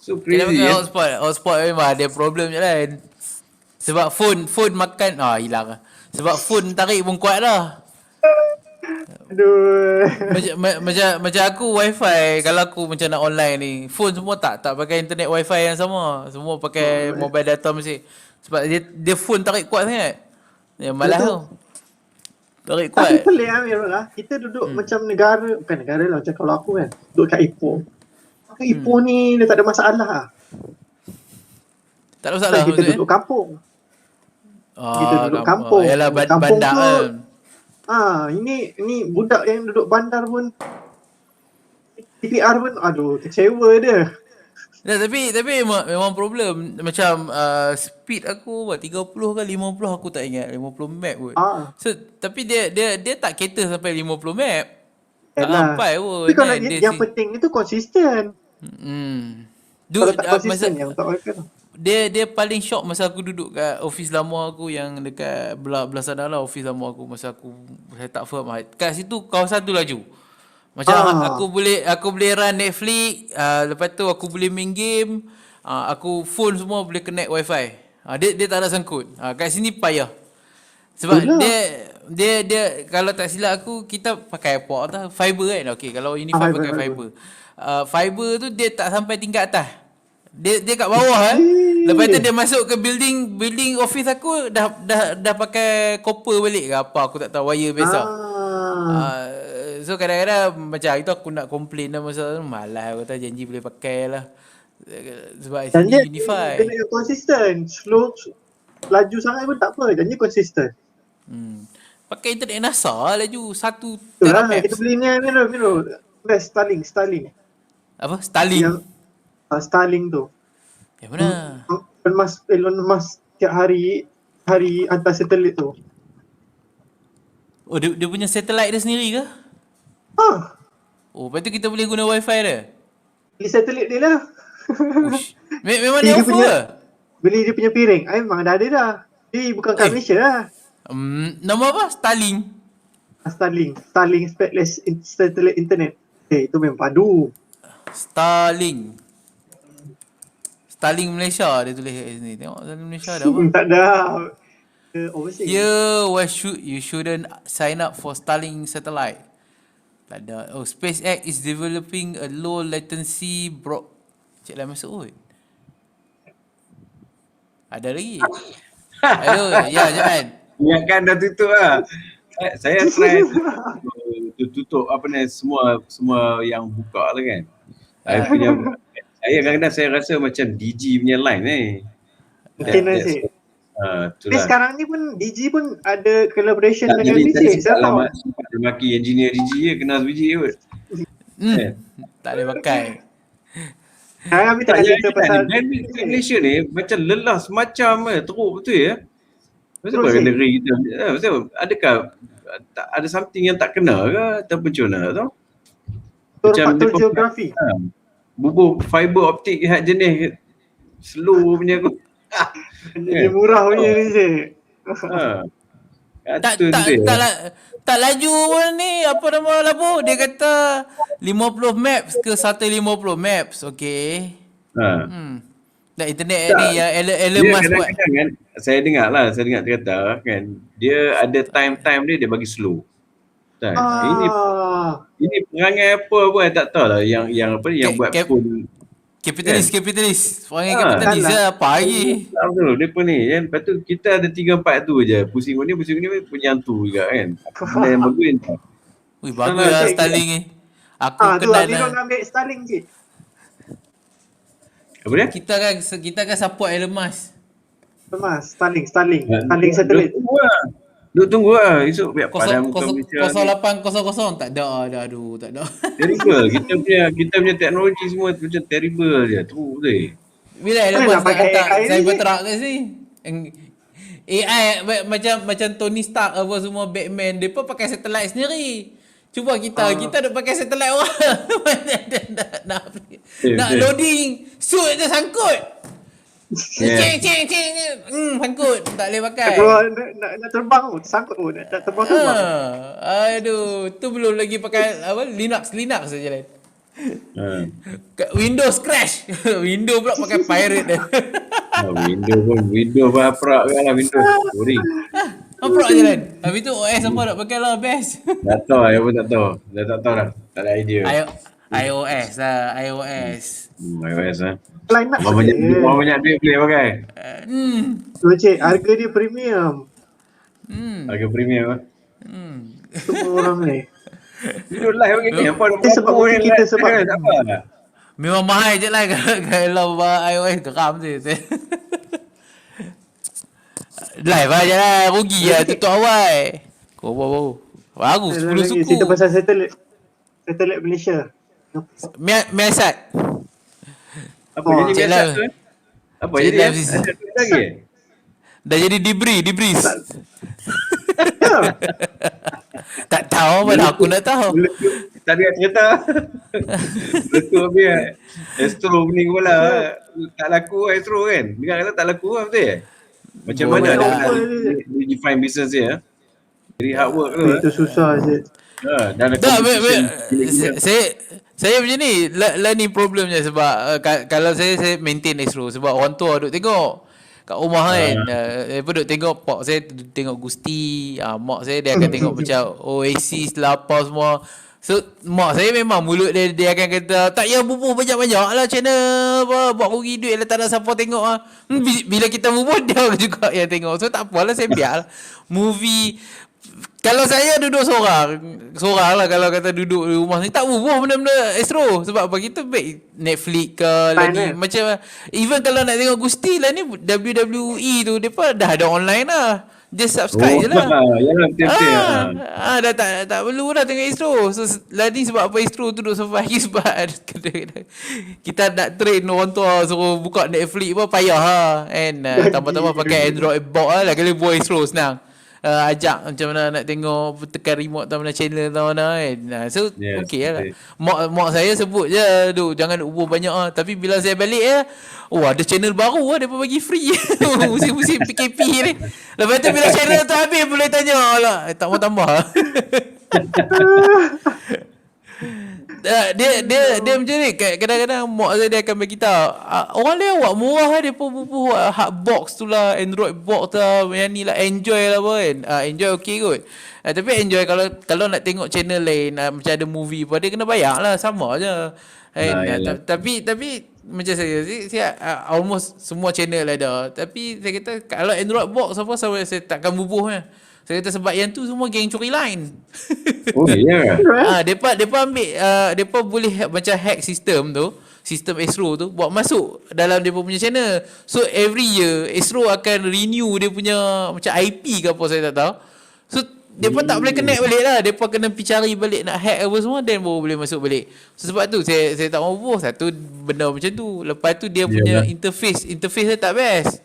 So Kita crazy pakai ya. hotspot. Hotspot memang ada problem je kan. Sebab phone makan hilang lah. Sebab phone tarik pun kuat lah. Aduh. Macam aku wifi, kalau aku macam nak online ni, phone semua tak pakai internet wifi yang sama. Semua pakai mobile data mesti. Sebab dia phone tarik kuat sangat. Ya malas Betul. tu. Tarik Tapi kuat. pelik Amirul lah. Kita duduk macam negara, bukan negara lah, macam kalau aku kan, duduk kat Ipoh. Ipoh ni dia tak ada masalah lah. Tak ada masalah Kita maksudnya. duduk kampung. Kita duduk kampung. Yalah Kampung bandar tu- kan. Ini budak yang duduk bandar pun TPR pun aduh kecewa dia. Nah, tapi memang problem macam speed aku buat 30 ke 50 aku tak ingat 50 map kot. So tapi dia tak cater sampai 50 map. Tak Yalah. sampai pun. Tapi kalau kan. yang penting itu konsisten. Kalau tak konsisten yang tak work. Dia paling shock masa aku duduk kat office lama aku yang dekat belah sana lah, office lama aku masa saya tak firm lah. Kat situ kawasan tu laju. Macam aku boleh run Netflix, lepas tu aku boleh main game, aku phone semua boleh connect wifi. Dia tak ada sangkut. Kat sini payah. Sebab dia kalau tak silap aku kita pakai apa fiber kan. Okey, kalau Unify pakai fiber. Fiber tu dia tak sampai tingkat atas. Dia kat bawah Lepas tu dia masuk ke building office aku dah pakai copper balik ke apa aku tak tahu, wire biasa. So kadang-kadang macam itu aku nak complain lah masa tu, malas aku tak janji boleh pakai lah. Sebab Dan dia sini unify. kena yang konsisten. Slow, laju sangat pun tak apa. Janji konsisten. Pakai internet NASA laju 1 Betul lah. teramaps. Kita beli ni Miro. Best Starlink. Apa? Starlink. Yang Starlink tu. Yang mana? Elon Musk tiap hari hantar satelit tu. Oh, dia punya satellite dia sendiri ke? Oh, lepas tu kita boleh guna wifi dia? Beli satelit dia lah. Ush. Memang dia offer ke? Beli dia punya piring. Memang dah ada dah. Dia bukan kat Malaysia lah. Nama apa? Starlink. Starlink Stateless Satellite Internet. Itu memang padu. Starlink Malaysia dia tulis kat sini. Tengok Starlink Malaysia ada apa? Tak ada. Overseas. Here, you shouldn't sign up for Starlink satellite. Tak ada. Oh, SpaceX is developing a low latency Cik lah masuk kot. Ada lagi. Ayo, ya jangan. Ingatkan dah tutup lah. Saya try tutup apa ni semua yang buka lah kan. Saya kadang-kadang saya rasa macam DG punya line ni. Mungkin Cik. Tapi sekarang ni pun DG pun ada collaboration tak, dengan jadi DG. Saya tahu. dia maki engineer DG je kena biji kot. Tak boleh pakai. Kami tak cerita pasal bandwidth kat Malaysia ni macam lelah semacam teruk betul ya. Macam apa negeri kita? Maksud adakah ada something yang tak kena ke ataupun macam mana tau? faktor geografi. Bubuh fiber optik jenis slow punya kot. Dia murah punya ni je. Tak laju pun ni, apa nama labu? Dia kata 50 maps ke 150 maps, okey. Dah internet ni yang Elon Musk buat. Kan, saya dengar dia kata kan, dia ada time dia bagi slow. Kan? Ini perangai apa pun saya tak tahu lah yang apa yang buat pun Kapitalis. Perangai kapitalis apa lagi? Betul, dia pun ni kan. Lepas tu kita ada 3-4 tu je. Pusing ni pun yang tu juga kan. Benda yang bagus ni. Ui, bagus lah Starlink ni. Aku kenal lah. Dia ambil Starlink je. Apa dia? Kita kan support Elon Musk. Starlink satellite. Duk tunggu lah. Esok biar padam muka Malaysia 0800 tak ada dah. Aduh, tak ada. Terrible. Kita punya teknologi semua macam terrible je. Teruk betul. Bila Elon Musk nak hantar Cybertruck ke sini? AI macam Tony Stark apa semua Batman, depa pakai satellite sendiri. Cuba kita nak pakai satellite orang. nak loading, suit je sangkut. Cing. Sangkut, tak boleh pakai. Nak terbang pun, sangkut pun. Nak terbang. Aduh, tu belum lagi pakai apa Linux saja lain. Windows crash. Windows pula pakai pirate dia. Windows pun aprak kan lah Windows. Boring. Aprak je kan. Habis tu OS apa nak pakai lah best. Tak tahu, saya pun tak tahu. Dah tak tahu dah. Tak ada idea. iOS lah, iOS lah. Line up banyak duit boleh pakai. So cik, harga dia premium. Harga premium lah. Semua orang ni. Video live bagi ni. Apa sebab mungkin kita sebab memang mahal je lah kalau iOS geram je. Live aja lah, rugi lah tutup awal. Baru 10 suku. Cerita pasal satellite Malaysia. Miasat. Apa jadi biasa tu? Apa jadi lagi? Dah jadi debris. Tak tahu apa dah, aku nak tahu. Tadi nak cerita. Betul dia. Astro ni pula tak laku Astro kan. Dia kata tak laku lah betul ya? Macam mana dia define business dia? Jadi hard work tu. Itu susah je. Saya macam ni lah ni problemnya sebab kalau saya maintain Astro sebab orang tua duk tengok kat rumah kan. Duk tengok pak saya tengok Gusti, mak saya dia akan tengok macam Oasis lah apa semua. So mak saya memang mulut dia akan kata tak payah bubuh banyak-banyak lah channel apa, buat rugi duit lah, tak ada siapa tengok Bila kita bubuh dia juga yang tengok. So tak apalah, saya biar movie Kalau saya duduk seorang lah kalau kata duduk di rumah ni tak bubuh benda-benda Astro. Sebab apa, kita baik Netflix ke Fine, lagi kan? macam even kalau nak tengok Gusti lah ni WWE tu depa dah ada online lah. Just subscribe je lah. Yalah, betul-betul. Dah tak perlu dah tengok Astro. So lagi sebab apa Astro tu duduk survive sebab kita nak train orang tua suruh buka Netflix pun payah lah. And tambah-tambah pakai Android box lah kalau buat Astro senang. Ajak macam mana nak tengok, tekan remote tahu mana channel tahu mana kan. So Yes, okey lah. betul. Mak saya sebut je, "Duk jangan ubur banyak ah." Tapi bila saya balik ada channel baru depa bagi free. Musim-musim PKP ni. Lepas tu bila channel tu habis boleh tanya lah, tak mau tambah. Dia macam ni. Kadang-kadang mak saya dia akan bagi tahu, orang lewat murah dia pun bubuh hard box tu lah, Android box tu lah, yang ni lah Enjoy lah pun. Enjoy okey kot. Tapi Enjoy kalau nak tengok channel lain, macam ada movie pun dia kena bayar lah, sama je. Yalah. Tapi macam saya almost semua channel ada. Tapi saya kata kalau Android box apa saya takkan bubuh. Saya kata sebab yang tu semua geng curi line. Oh, ya. Depa ambil depa boleh macam hack sistem tu, sistem Astro tu buat masuk dalam depa punya channel. So every year Astro akan renew dia punya macam IP ke apa saya tak tahu. So depa tak boleh connect balik lah. Depa kena pergi cari balik nak hack apa semua, then baru boleh masuk balik. So sebab tu saya tak mau bubuh satu benda macam tu. Lepas tu dia punya interface dia tak best.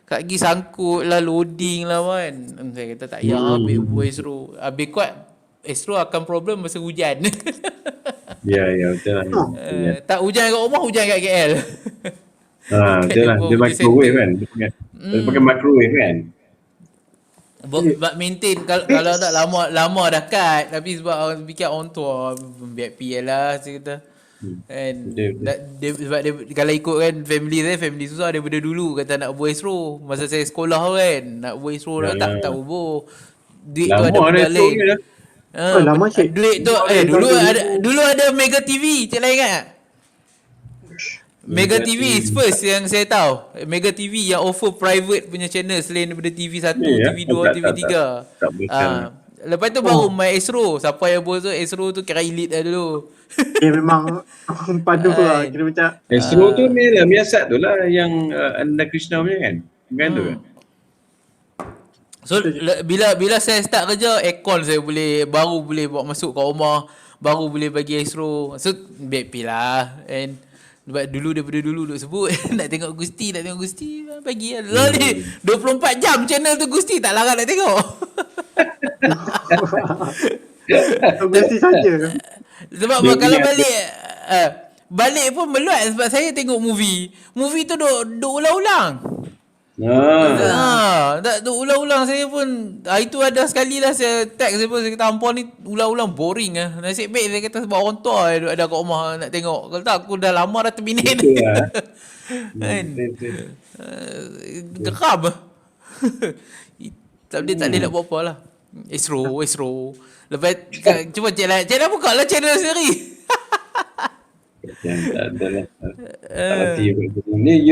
Kak pergi sangkut lah, loading lah kan. Saya kata tak payah ambil buat Astro. Habis kuat Astro akan problem masa hujan. Ya, betul lah. Tak hujan kat rumah, hujan kat KL. Betul lah. Dia microwave kan. Dia pakai microwave kan. Buat maintain kalau tak lama dah cut. Tapi sebab orang fikir orang tua biar PL lah saya kata. And sebab dia kalau ikut kan family susah daripada dulu kata nak buat Astro. Masa saya sekolah kan nak buat Astro tak bubuh. Duit tu ada benda lain. Lama cik. Duit tu dulu ada Mega TV, cik lain ingat? Mega TV is first yang saya tahu. Mega TV yang offer private punya channel selain daripada TV1, TV2, TV3. Tak betul. Lepas tu baru main Astro. Siapa yang buat tu Astro tu kira elite lah dulu. Dia memang padu lah. Kira macam Astro tu ni lah Miasat tu lah yang Ananda Krishna punya kan. Kan tu kan. So bila saya start kerja, aircon saya baru boleh bawa masuk kat rumah, baru boleh bagi Astro. So backpay lah. And sebab daripada dulu duk sebut nak tengok Gusti bagi lah ni 24 jam channel tu Gusti tak larang nak tengok. Mesti saja. Sebab kalau balik pun meluat sebab saya tengok movie tu duk ulang-ulang. Tak duk ulang-ulang. Saya pun itu ada sekali lah saya text saya kata ampun ni ulang-ulang boring lah. Nasib baik saya kata sebab orang tua ada kat rumah nak tengok. Kalau tak aku dah lama dah terminate. Kan? Geram. Tapi dia tak boleh nak buat apa lah. Astro. Lepas cuba cik lah buka lah channel sendiri. Tak ada lah. Ni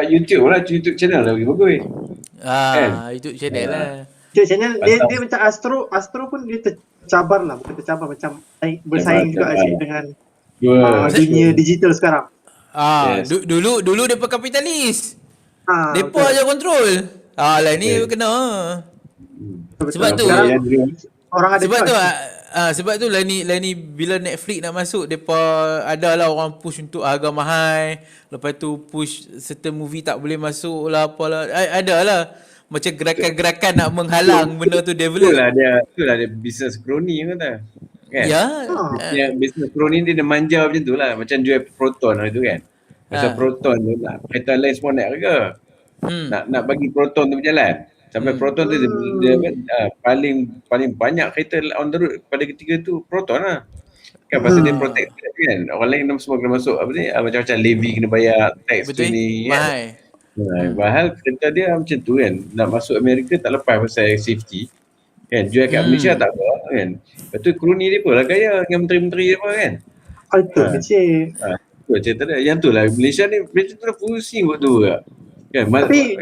YouTube lah, YouTube channel lah bagi bagus. YouTube channel lah. Channel dia macam Astro pun dia tercabar lah. Bukan tercabar, macam bersaing juga asyik dengan dunia digital sekarang. Dulu depa kapitalis. Depa aja kontrol. Lah ni kena. Sebab tu orang ada sebab tu lah ni bila Netflix nak masuk depa adalah orang push untuk harga mahal. Lepas tu push certain movie tak boleh masuk lah apalah. Adalah macam gerakan-gerakan nak menghalang benda tu develop. Itulah dia business crony kata. Kan? Yang business crony dia manja macam tu lah. Macam jual Proton tu kan. Macam Proton tu lah. Kereta lain semua naik harga. Nak bagi Proton tu berjalan. Sampai Proton tu dia paling banyak kereta on the road pada ketika tu Proton lah. Kan pasal dia protect kan. Orang lain semua kena masuk apa ni, macam-macam levy kena bayar, tax tu ni kan. Mahal kereta dia macam tu kan. Nak masuk Amerika tak lepas pasal safety. Kan jual kat Malaysia tak apa kan. Lepas tu kroni dia pun lah gaya dengan menteri-menteri apa kan. Itu kecil. Tu cerita dia. Yang tu lah Malaysia tu dah pusing waktu tu kan. Tapi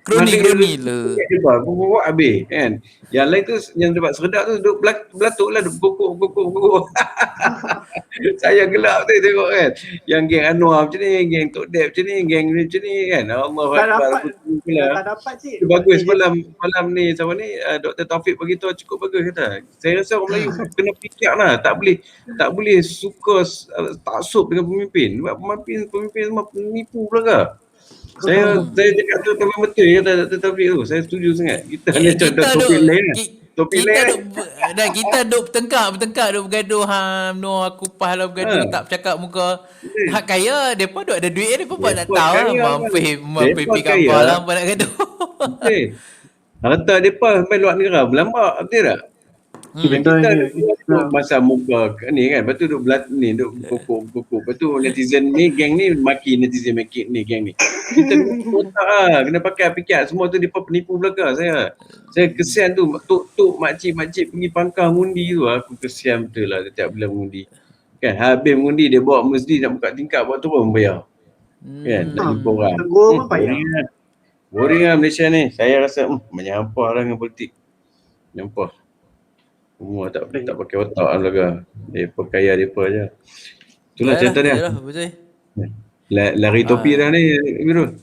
Kroni lah. Dia buat habis kan. Yang lain tu yang tempat seredak tu duduk belatuk lah, duduk pokok. Saya gelap tu tengok kan. Yang geng Anwar macam ni, geng Tok Dep macam ni, geng ni macam ni kan. Allah Tak Akbar. dapat. Aku tunggu lah. Tak dapat cik. Itu bagus malam ni sama ni Dr. Taufik bagi tahu cukup bagus kata. Saya rasa orang Melayu kena fikir lah, tak boleh suka taksub dengan pemimpin. Sebab pemimpin semua penipu belaka. Saya cakap tu memang betul kata Dr. Taufik tu. Saya setuju sangat. Kita hanya contoh topik lain lah. Topik kita lain. kita duk bertengkar duk bergaduh no aku pahal bergaduh tak bercakap muka hak kaya depa duk ada duit depa buat nak Depa tahu kaya, mampu Depa kat kaya. apa lah apa nak gaduh. Okey. Harta depa sampai luar negara berlambak, betul tak? Betul Kita ni. masa muka ni kan, lepas tu duk pokok. Lepas tu netizen ni, geng ni maki netizen maki ni geng ni. Kita otak lah, kena pakai fikir. Semua tu depa penipu belaka saya. Saya kesian tu, tok makcik pergi pangkah ngundi tu, aku kesian betul lah setiap bulan mengundi. Kan, habis mengundi dia bawa mesti nak buka tingkap, buat turun bayar. Kan, nak jumpa orang. Tegur pun payah. Boring lah Malaysia ni. Saya rasa menyampah lah dengan politik. Menyampah. Semua tak pakai otak lah belaka. Mereka kaya mereka je. Itulah cerita dia. Yalah, betul. Lari topi dah ni, Mirul.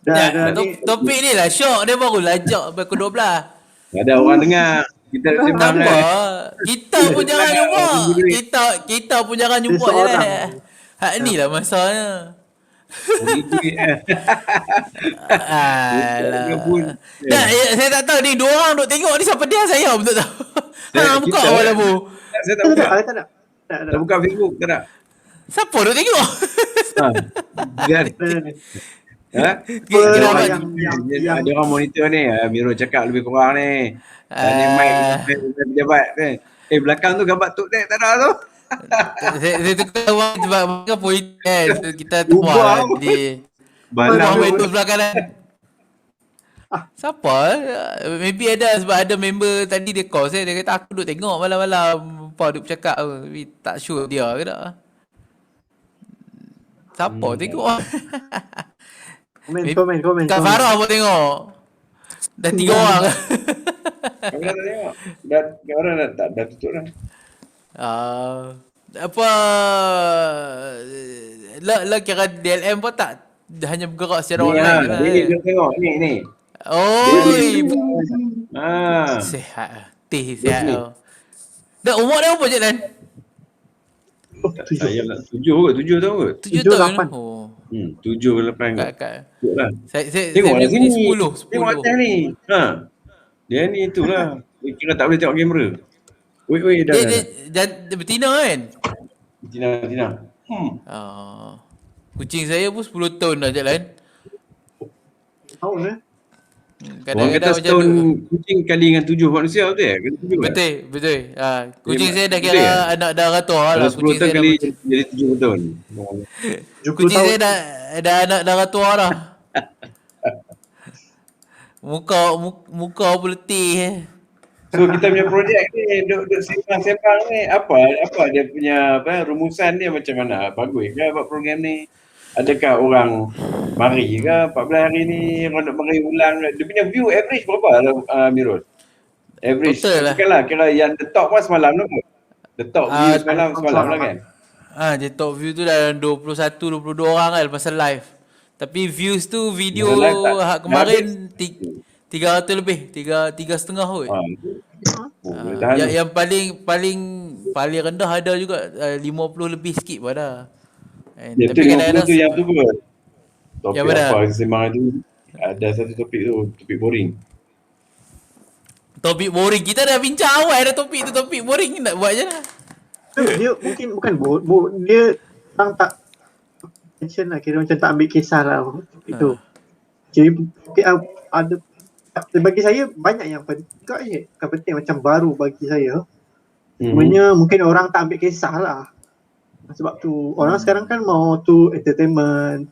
Dah Topik ni lah syok dia baru lajak pukul 12. Ada orang dengar. Kita Tak sembang apa. kan. Kita pun jangan jumpa. Kita pun jangan jumpa je seorang. lah. Hak ni lah masanya. Bagi duit Alah. pun. Dah, saya tak tahu ni dua orang duk tengok ni siapa dia saya pun tak tahu. Buka Kita- awal lampu. Saya tak buka. Tak nak. Tak buka Facebook, tak nak. Siapa duk tengok? Dia Ha? Kira apa? yang- Ada orang monitor ni, Mirul cakap lebih kurang ni. Tanya mic pejabat ni. Belakang tu gambar Tok Dek tak ada tu. Saya tukar orang sebab kan point kan. So, kita Ubah. tukar di Balang Orang tu. itu sebelah kanan. Siapa? Maybe ada sebab ada member tadi dia call saya. Dia kata aku duk tengok malam-malam. Apa duk bercakap. Tapi tak sure dia ke tak. Siapa tengok? Komen. Kak Farah pun tengok. Dah 3 orang. Kau dah tengok. Dah orang dah tutup dah. Apa lah kira DLM pun tak hanya bergerak secara Ni online lah. Ni dia tengok ni. Oi, Ah. sihat. Teh sihat. Dah umur dia apa je Lan? Saya nak 7 tahun kot. 7 7, tahun. 8. Oh. 7 ke 8 kot. Kat. Cukup lah. Saya Tengok lah punya sini. 10. Tengok atas ni. Dia ni itulah. Dia kira tak boleh tengok kamera. Wait, dah. Dia betina kan? Tina. Kucing saya pun 10 tahun dah jalan. Tahu ke? Orang kata setahun kucing kali dengan 7 manusia betul tak? Kata 7 kan? Betul. Kucing saya dah betul kira ya? anak dah ratus lah. Kalau 10 Kucing tahun saya dah kali macam jadi 7 tahun. 70 kucing tahun. saya dah anak dah ratus dah. Muka pun letih. So kita punya projek ni duk sembang-sembang ni apa dia punya rumusan dia macam mana? Bagus ke buat program ni? Adakah orang mari ke 14 hari ni orang nak mari ulang? Dia punya view average berapa Mirul? Average. Total lah. Bukanlah kira yang the top pun semalam tu. The top view semalam lah kan? Je top view tu dah 21-22 orang kan pasal live. Tapi views tu video Masa live tak- hak kemarin 300 lebih, 3.5 kot. Boleh tahan tu. Yang paling rendah ada juga 50 lebih sikit pun ada. Dia tu yang tu kot. Topik Yang mana? apa sembang tu? Ada satu topik tu, topik boring. Topik boring. Kita dah bincang awal dah topik tu, topik boring nak buat je lah. Dia mungkin bukan dia orang tak attention lah, kira macam tak ambil kisah lah itu. Jadi ada bagi saya banyak yang penting juga je. Bukan penting macam baru bagi saya. Sebenarnya mungkin orang tak ambil kisah lah. Sebab tu orang sekarang kan mau tu entertainment,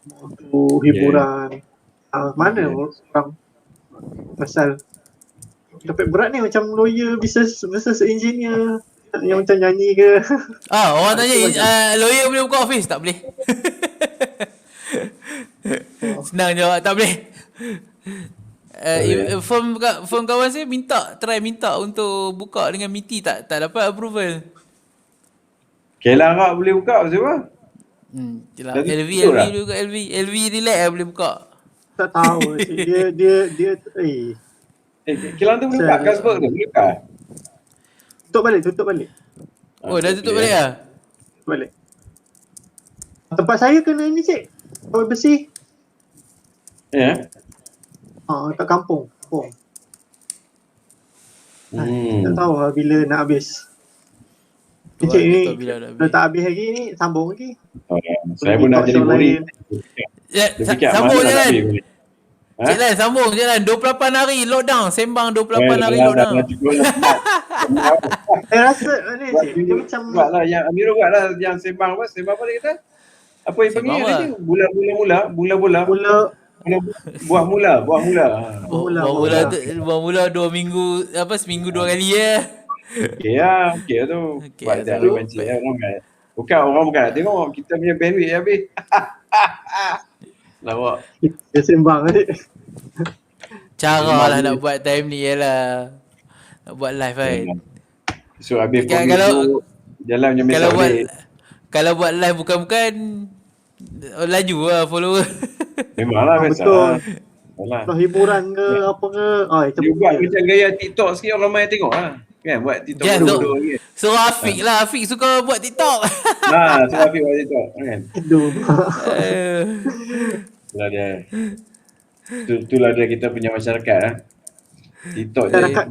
mau tu hiburan. Mana orang pasal topik berat ni macam lawyer versus engineer yang macam nyanyi ke. Orang tanya lawyer boleh buka office? Tak boleh. Senang jawab, tak boleh. Firm kawan saya try minta untuk buka dengan MITI, tak dapat approval. Kelang tak boleh buka siapa? Jelah. Dah LV tutup dah? boleh buka, LV relax lah boleh buka. Tak tahu cik. Dia Kelang tu boleh buka Carlsberg tu, boleh buka? tutup balik. Oh, dah tutup balik lah? Tutup balik. Tempat saya kena ni cik. Kawai bersih. Ya. Tak kampung. Tak tahu lah bila nak habis. Tu Cik lah, ni tak tahu bila nak kalau habis. tak habis lagi ni sambung lagi. Saya pun nak jadi Talkshow boring. lain. Ya, Dia fikir sambung mana je nak kan. habis boleh. Cik Lan, sambung je Lan. 28 hari lockdown. Sembang 28 hari Dah lockdown. cukup lah. Saya rasa ni cik, dia macam Buatlah yang Amirul buatlah yang sembang apa? Sembang apa dia kata? Apa yang panggil Sembang dia apa? tu? Buah mula. Buat mula 2 minggu, seminggu 2 kali ya. Okey lah tu. Okey Buat lah, dah selalu. mancing orang. Orang bukan nak tengok kita punya bandwidth habis. Lawak. dia sembang ni. Cara lah nak buat time ni ialah nak buat live kan. So habis Kan, pun jalan macam biasa balik. Kalau buat live bukan laju lah follower. Memanglah biasa. Betul. Alah. Kalau hiburan ke apa ke. Dia buat macam gaya TikTok sikit orang ramai tengok lah. Kan buat TikTok Yes, bodoh lagi. so Afiq lah. Afiq suka buat TikTok. Sebab Afiq buat TikTok kan. Itulah dia. Itulah dia kita punya masyarakat lah. TikTok Masyarakat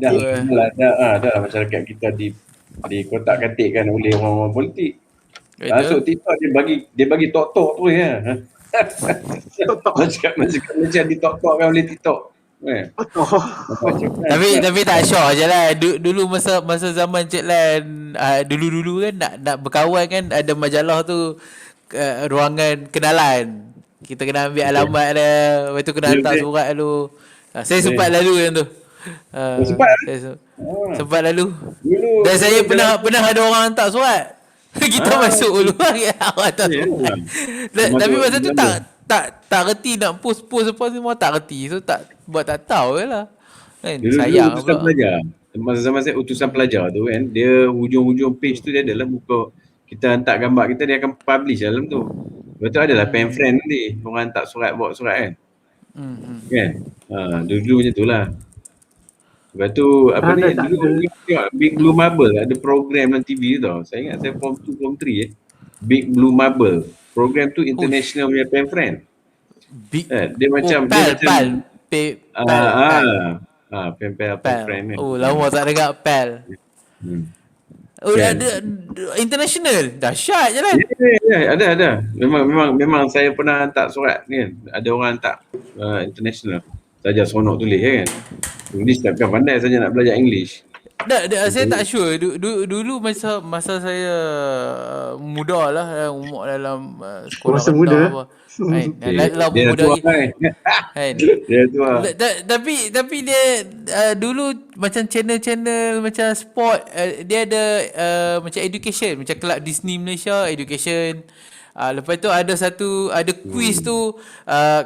dah masyarakat kita dikotak-katikkan oleh orang-orang politik. Masuk TikTok dia bagi tok-tok tu ya. Macam ditok-tokkan oleh TikTok. Tapi tak sure je lah. Dulu masa zaman Cik Lan, dulu kan nak berkawan kan, ada majalah tu, ruangan kenalan. Kita kena ambil alamat dia, lepas tu kena hantar surat dulu. Saya sempat lalu yang tu. Sempat lalu. Dan saya pernah ada orang hantar surat. Kita masuk dulu. Awak tak surat. Tapi masa tu tak reti nak post apa semua, tak reti. So tak tahu je lah. Kan? Sayang utusan pula. pelajar. Masa zaman saya utusan pelajar tu kan, dia hujung-hujung page tu dia adalah buka, kita hantar gambar kita, dia akan publish dalam tu. Lepas tu adalah pen friend nanti, orang hantar bawa surat kan. Kan? Dulu macam tu lah. Lepas tu dulu tengok Big Blue Marble ada program dalam TV tau. Saya ingat saya form 2 form 3 Big Blue Marble. Program tu international punya pen friend. Dia macam Pal. pen friend ni. Oh, lama tak dengar pal. Oh, ada international. Dahsyat je lah. Ya, ada. Memang saya pernah hantar surat ni kan. Ada orang hantar international. Saja seronok tulis kan. English takkan pandai saja nak belajar English. Saya tak sure. Dulu masa saya muda lah, umur dalam sekolah Masa muda? apa. Dalam Dia muda tua lagi. kan. Dia tua. Tapi dia dulu macam channel macam sport, dia ada macam education, macam Kelab Disney Malaysia education. Lepas tu ada quiz tu,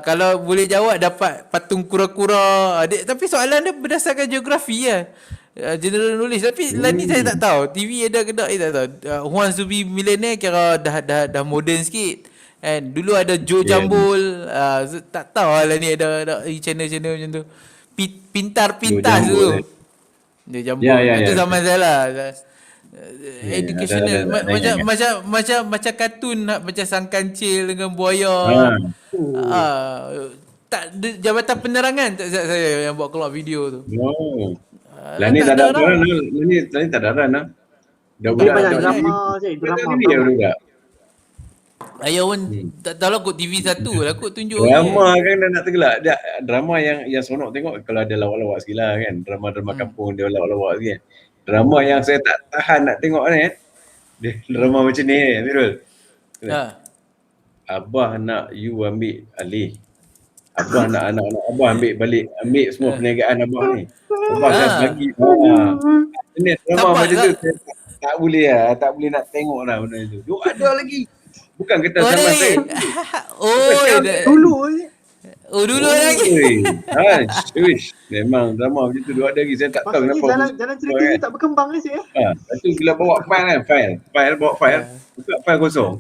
kalau boleh jawab dapat patung kura-kura. Tapi soalan dia berdasarkan geografi lah. General knowledge. Tapi lah ni saya tak tahu. TV ada ke tak, tak tahu. Who Wants to be Millionaire kira dah modern sikit. And dulu ada Joe Jambul. Tak tahu lah ni ada channel-channel macam tu. Pintar-pintar tu. Joe Jambul. Itu zaman saya lah. Educational macam kartun, macam Sang Kancil dengan buaya. Tak Jabatan Penerangan tak silap saya yang buat keluar video tu. Lah ni tak ada ran. Ni tak ada ran lah. Dah Banyak drama je. Drama. Ayah pun tak tahu lah kot TV 1 lah kot tunjuk. Drama kan dah nak tergelak. Drama yang seronok tengok kalau ada lawak-lawak sikit lah kan. Drama kampung dia lawak-lawak sikit. Drama yang saya tak tahan nak tengok ni. Drama macam ni Mirul. Abah nak you ambil alih. Abah nak anak-anak Abah ambil balik. Ambil semua perniagaan Abah ni. Abah dah bagi. Ini drama macam tu. Tak boleh nak tengok lah benda tu. Ada lagi. Bukan kata zaman saya. Dulu je. Oh, dulu lagi. Uish, memang drama macam tu dua ada lagi. Saya tak tahu Maksudnya kenapa. jalan cerita ni tak berkembang ni sih. Lepas tu bila bawa file kan, bawa file, buka file kosong.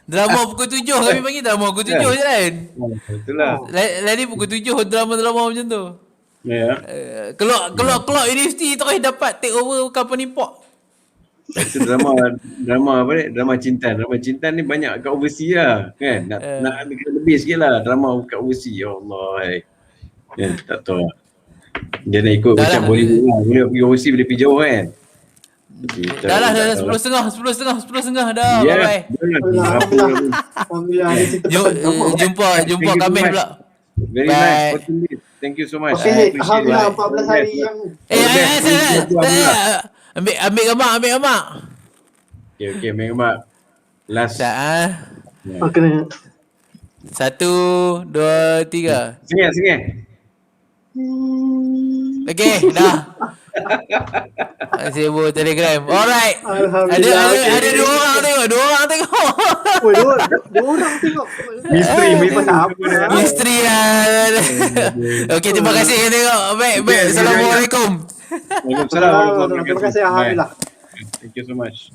Drama pukul 7 kami panggil drama pukul 7 je kan. Itulah. Lain pukul 7 drama-drama macam tu. Ya. Keluar universiti terus dapat take over company pop. Itu drama apa ni? Drama cinta ni banyak kat overseas lah kan. Nak ambil kena lebih sikit lah drama kat overseas. Ya Allah. Ya, tak tahu lah. Dia nak ikut Dah macam lah. Bollywood lah. Boleh pergi overseas, boleh pergi jauh kan. Dah lah 10.30 dah. Ya. Bye bye. Alhamdulillah ada cerita pasal drama. Jumpa Khamis pula. Very Bye. nice. Thank you so much. Okay, I appreciate Alhamdulillah it. 14 hari yang Ambil gambar. Okay, memang last. Sekejap oh, kena 1, 2, 3. Sengih. Okay, dah. Sibuk Telegram. Alright. Alhamdulillah. Ada dua orang tengok. Oh, dua orang tengok. Misteri. Tak apa. Misteri lah. Okay, terima kasih yang tengok. Baik. Assalamualaikum. Waalaikumsalam. Terima kasih. Alhamdulillah. Thank you so much.